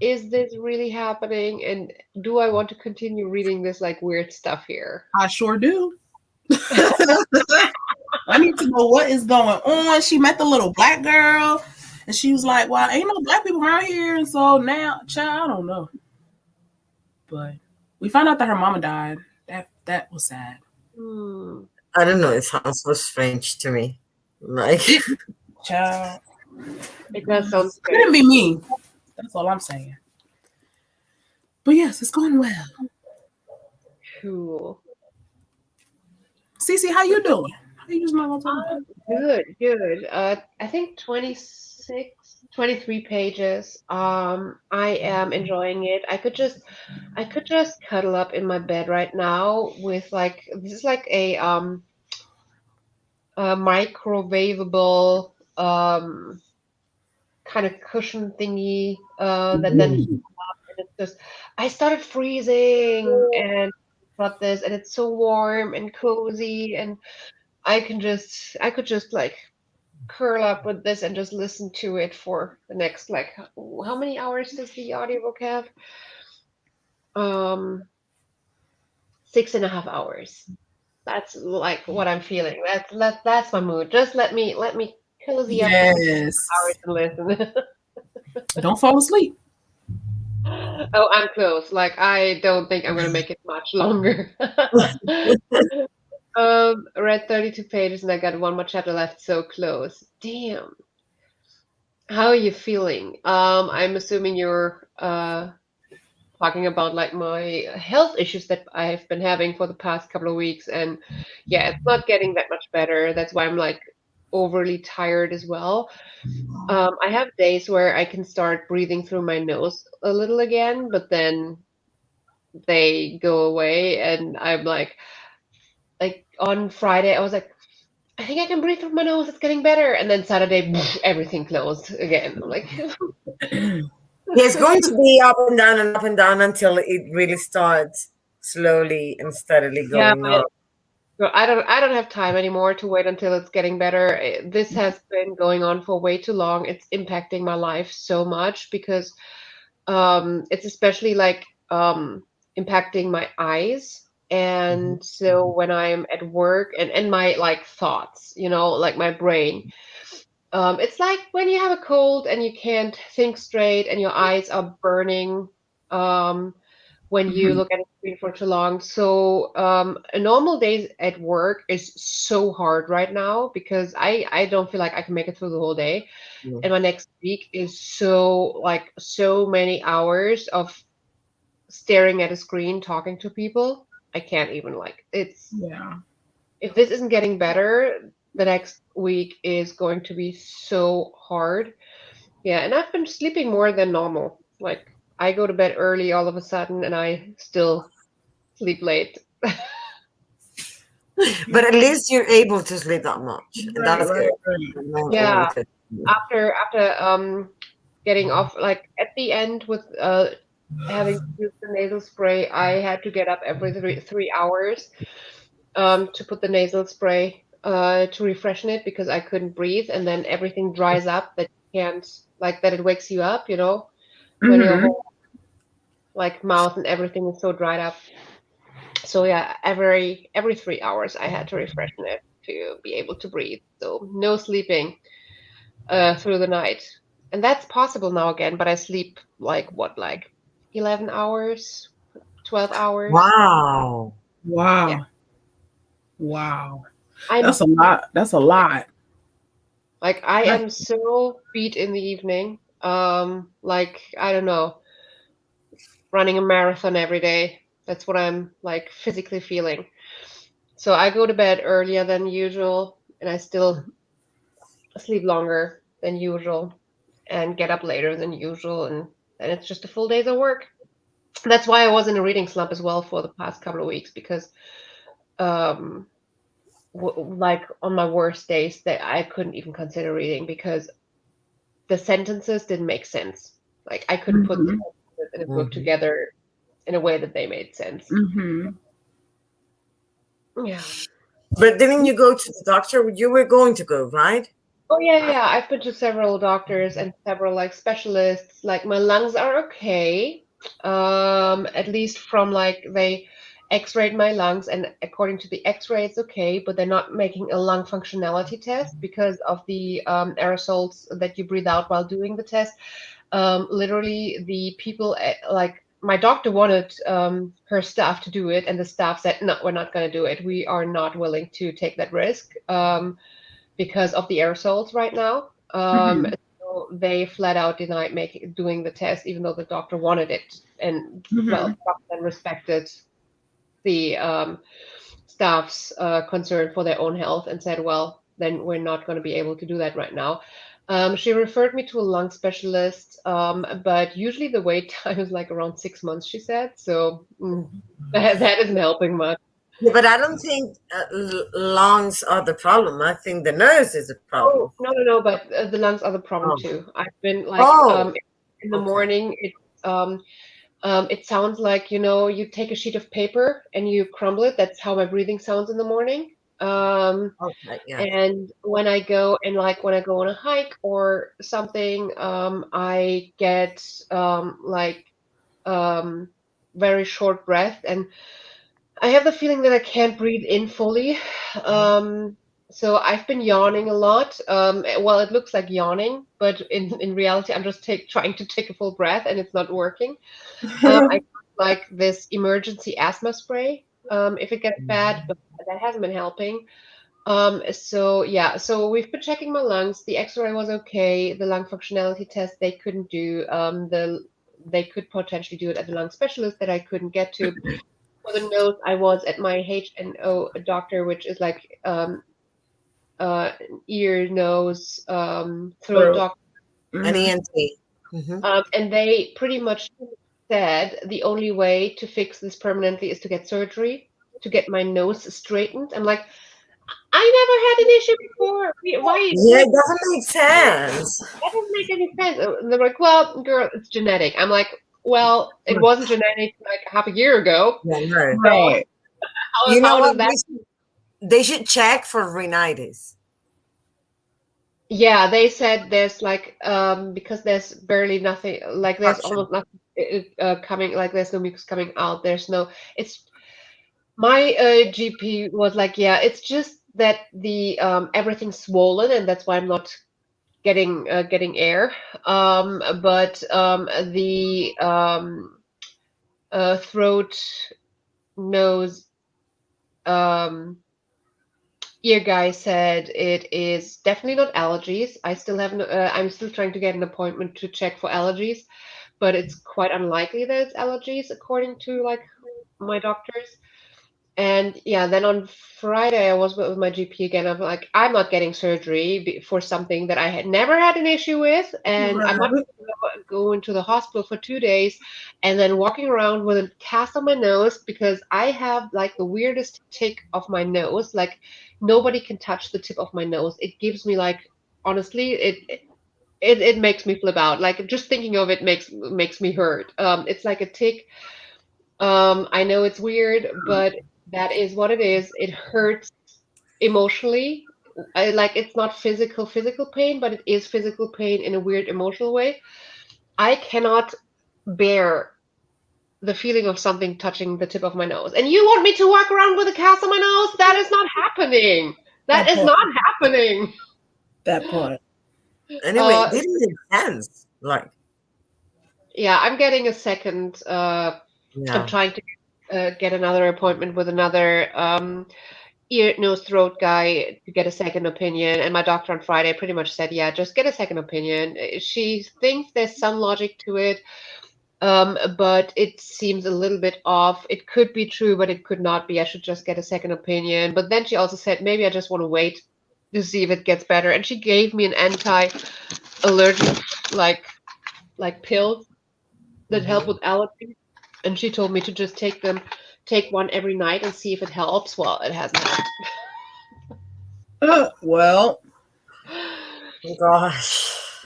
is this really happening? And do I want to continue reading this like weird stuff here? I sure do. I need to know what is going on. She met the little black girl and she was like, well, ain't no black people around here. And so now, child, I don't know. But we found out that her mama died. That was sad. I don't know. It sounds so strange to me. Like, child. It does sound strange. Couldn't be me. That's all I'm saying. But yes, it's going well. Cool. Cece, how you doing? How you just not gonna talk about it? Good. I think 23 pages. I am enjoying it. I could just cuddle up in my bed right now with like, this is like a microwavable kind of cushion thingy that then heats up, and it's just, I started freezing and got this, and it's so warm and cozy, and I could just like curl up with this and just listen to it for the next, like, how many hours does the audiobook have? 6.5 hours. That's like what I'm feeling. That's my mood. Just let me cozy up yes. hours and listen. Don't fall asleep. Oh, I'm close. Like, I don't think I'm gonna make it much longer. Read 32 pages and I got one more chapter left. So close. Damn. How are you feeling? I'm assuming you're talking about like my health issues that I've been having for the past couple of weeks, and yeah, it's not getting that much better. That's why I'm like overly tired as well. I have days where I can start breathing through my nose a little again, but then they go away, and I'm like on Friday I was like, I think I can breathe through my nose. It's getting better. And then Saturday, everything closed again. I'm like, Yeah, it's going to be up and down and up and down until it really starts slowly and steadily yeah, going up. but I don't have time anymore to wait until it's getting better. This has been going on for way too long. It's impacting my life so much because it's especially like impacting my eyes. And so when I'm at work and my like thoughts, like my brain, it's like when you have a cold and you can't think straight and your eyes are burning when you look at a screen for too long. So a normal day at work is so hard right now because I don't feel like I can make it through the whole day. And my next week is so many hours of staring at a screen, talking to people. I can't even if this isn't getting better, the next week is going to be so hard. Yeah, and I've been sleeping more than normal. Like I go to bed early all of a sudden and I still sleep late. But at least you're able to sleep that much. And that's good. Yeah. After getting off like at the end with having used the nasal spray, I had to get up every three hours to put the nasal spray to refreshen it because I couldn't breathe, and then everything dries up that you can't that it wakes you up, when your whole mouth and everything is so dried up. So yeah, every 3 hours I had to refreshen it to be able to breathe. So no sleeping through the night, and that's possible now again. But I sleep like 11 hours, 12 hours. Wow. Yeah. Wow. That's a lot. Like I am so beat in the evening. Like I don't know, running a marathon every day. That's what I'm like physically feeling. So I go to bed earlier than usual, and I still sleep longer than usual, and get up later than usual, and it's just a full days of work. That's why I was in a reading slump as well for the past couple of weeks because, like on my worst days, that I couldn't even consider reading because the sentences didn't make sense. Like I couldn't put the sentences in a book together in a way that they made sense. Yeah. But didn't you go to the doctor? You were going to go, right? Oh yeah. I've been to several doctors and several like specialists. Like my lungs are okay. At least from they x-rayed my lungs, and according to the x-ray it's okay, but they're not making a lung functionality test because of the aerosols that you breathe out while doing the test. Literally the people my doctor wanted her staff to do it, and the staff said, no, we're not going to do it. We are not willing to take that risk because of the aerosols right now. So they flat out denied doing the test, even though the doctor wanted it. And well, the doctor then respected the staff's concern for their own health and said, well, then we're not going to be able to do that right now. She referred me to a lung specialist, but usually the wait time is like around 6 months, she said. So that isn't helping much. Yeah, but I don't think lungs are the problem. I think the nose is the problem. Oh, no, but the lungs are the problem too. I've been in the morning, it sounds like, you take a sheet of paper and you crumble it. That's how my breathing sounds in the morning. And when I go on a hike or something, I get very short breath, and I have the feeling that I can't breathe in fully. So I've been yawning a lot. Well, it looks like yawning, but in reality, I'm just trying to take a full breath, and it's not working. I like this emergency asthma spray if it gets bad, but that hasn't been helping. So we've been checking my lungs. The X-ray was okay. The lung functionality test they couldn't do. They could potentially do it at the lung specialist that I couldn't get to. For the nose, I was at my HNO doctor, which is like ear, nose, throat doctor. An ENT. And they pretty much said the only way to fix this permanently is to get surgery, to get my nose straightened. I'm like, I never had an issue before. Why? Yeah, it doesn't make sense. That doesn't make any sense. They're like, well, girl, it's genetic. I'm like, well, it wasn't genetic like half a year ago. Yeah, no. Right. You know How what? does that? They should check for rhinitis. Yeah, they said there's like because there's barely nothing, like there's Suction. almost nothing coming, like there's no mucus coming out. There's no. It's my GP was like, yeah, it's just that the everything's swollen and that's why I'm not getting air. But the throat, nose, um, ear guy said it is definitely not allergies. I still haven't. I'm still trying to get an appointment to check for allergies, but it's quite unlikely that it's allergies according to like my doctors. And yeah, then on Friday I was with my GP again. I'm like, I'm not getting surgery for something that I had never had an issue with, and I'm not Right. going to the hospital for 2 days, and then walking around with a cast on my nose because I have like the weirdest tick of my nose. Like nobody can touch the tip of my nose. It gives me like honestly, it makes me flip out. Like just thinking of it makes me hurt. It's like a tick. I know it's weird, but that is what it is. It hurts emotionally. Like it's not physical pain, but it is physical pain in a weird emotional way. I cannot bear the feeling of something touching the tip of my nose. And you want me to walk around with a cast on my nose? That is not happening. That That is part. not happening. That part. Anyway, it Uh, didn't make sense. Like, yeah, I'm getting a second. I'm yeah. trying to get another appointment with another ear, nose, throat guy to get a second opinion. And my doctor on Friday pretty much said, yeah, just get a second opinion. She thinks there's some logic to it, but it seems a little bit off. It could be true, but it could not be. I should just get a second opinion. But then she also said, maybe I just want to wait to see if it gets better. And she gave me an anti-allergic like pills that help with allergies. And she told me to just take one every night and see if it helps. Well, it hasn't helped. Well, Gosh.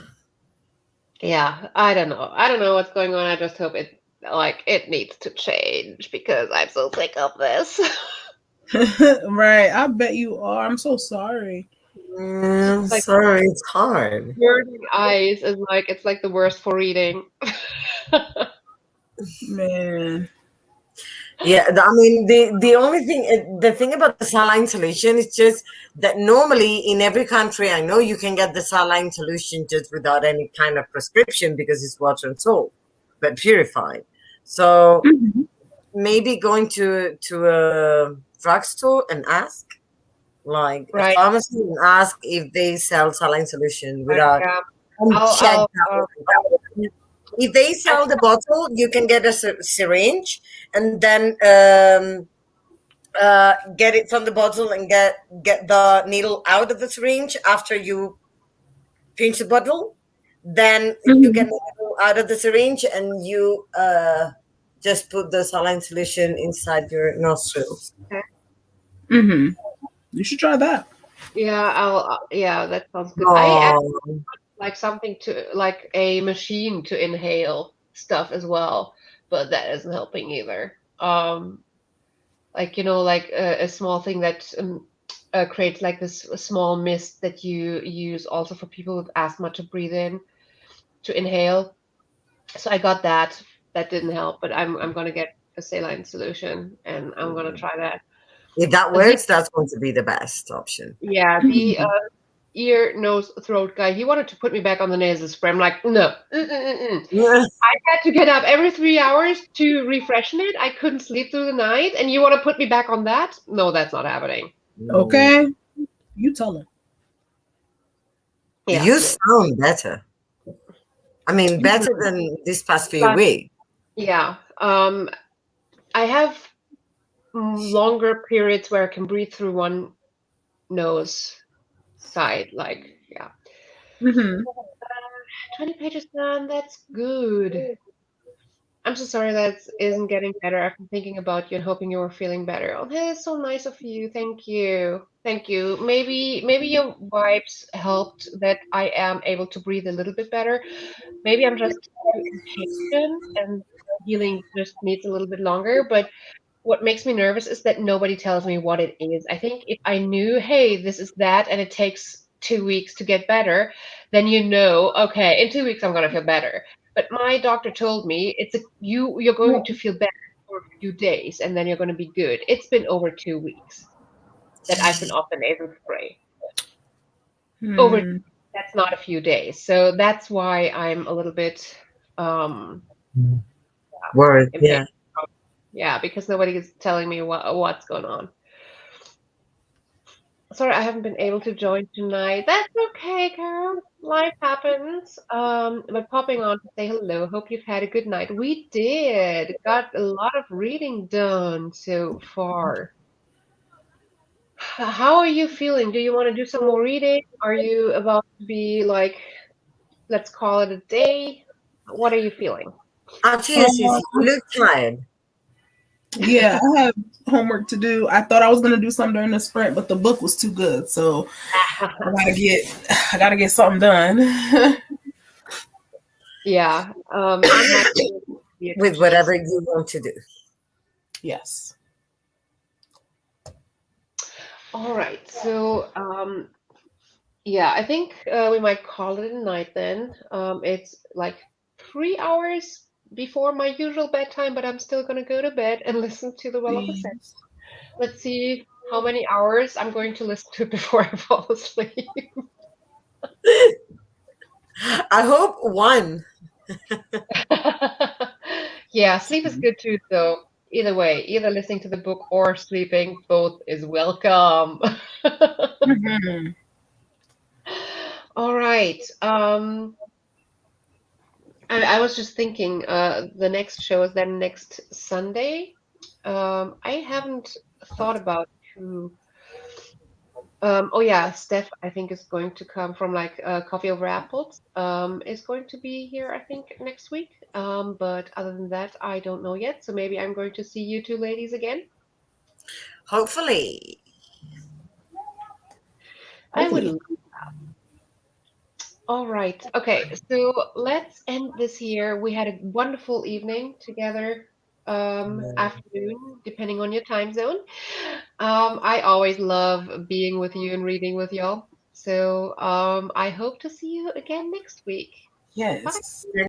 Yeah, I don't know. I don't know what's going on. I just hope it needs to change because I'm so sick of this. right. I bet you are. I'm so sorry. I'm Like sorry, it's hard. burning eyes is like it's like the worst for reading. Man. Yeah, I mean the only thing the thing about the saline solution is just that normally in every country I know you can get the saline solution just without any kind of prescription because it's water and salt, but purified. So Mhm. maybe going to a drugstore and ask, like a Right. pharmacy, and ask if they sell saline solution Right. without Yeah. and check I'll that one. If they I, sell the bottle, you can get a syringe and then get it from the bottle and get the needle out of the syringe after you pinch the bottle. Then you get Mhm. the needle out of the syringe and you just put the saline solution inside your nostrils. Mhm. You should try that. yeah, yeah, that sounds good. I actually Oh, like something to like a machine to inhale stuff as well, but that isn't helping either. Like like a small thing that creates like this small mist that you use also for people with asthma to breathe in to inhale. So I got that. That didn't help, but I'm gonna get a saline solution and I'm gonna try that. if that The works, that's going to be the best option. yeah, the Mhm. ear, nose, throat guy, he wanted to put me back on the nasal spray. I'm like, no. Mm-mm-mm-mm. Yeah. I had to get up every 3 hours to refreshen it. I couldn't sleep through the night, and you want to put me back on that? No, that's not happening. Okay. You tell her. Yeah, You no. sound better. I mean, You better than this past few But weeks. yeah, I have longer periods where I can breathe through one nose side. Like, yeah, Mhm. 20 pages done. That's good. I'm so sorry that it isn't getting better. I've been thinking about you and hoping you were feeling better. Oh, that is so nice of you. Thank you. Thank you. Maybe your vibes helped that I am able to breathe a little bit better. Maybe I'm just too impatient and healing just needs a little bit longer. But what makes me nervous is that nobody tells me what it is. I think if I knew, hey, this is that, and it takes 2 weeks to get better, then okay, in 2 weeks I'm gonna feel better. But my doctor told me you're going to feel better for a few days, and then you're going to be good. It's been over 2 weeks that I've been off the nasal spray. Over that's not a few days, so that's why I'm a little bit Word, yeah. impatient. Yeah, because nobody is telling me what's going on. Sorry, I haven't been able to join tonight. That's okay, girl. Life happens. But popping on to say hello. Hope you've had a good night. We did. Got a lot of reading done so far. How are you feeling? Do you want to do some more reading? Are you about to be like, let's call it a day? What are you feeling? You look tired. Yeah, I have homework to do. I thought I was gonna do something during the sprint, but the book was too good, so I gotta get something done. Yeah. With whatever you want to do. Yes. All right. So, yeah, I think we might call it a night then. It's like 3 hours before my usual bedtime, but I'm still gonna go to bed and listen to the Wall of Ascension. Let's see how many hours I'm going to listen to before I fall asleep. I hope one. Yeah, sleep is good too, so either way, either listening to the book or sleeping, both is welcome. All right. I was just thinking, the next show is then next Sunday. I haven't thought about who. Oh yeah, Steph, I think is going to come from like Coffee Over Apples. Is going to be here, I think, next week. But other than that, I don't know yet. So maybe I'm going to see you two ladies again. Hopefully. I would love that. All right. Okay, so let's end this here. We had a wonderful evening together, afternoon, depending on your time zone. I always love being with you and reading with y'all. So I hope to see you again next week. Bye. Yes.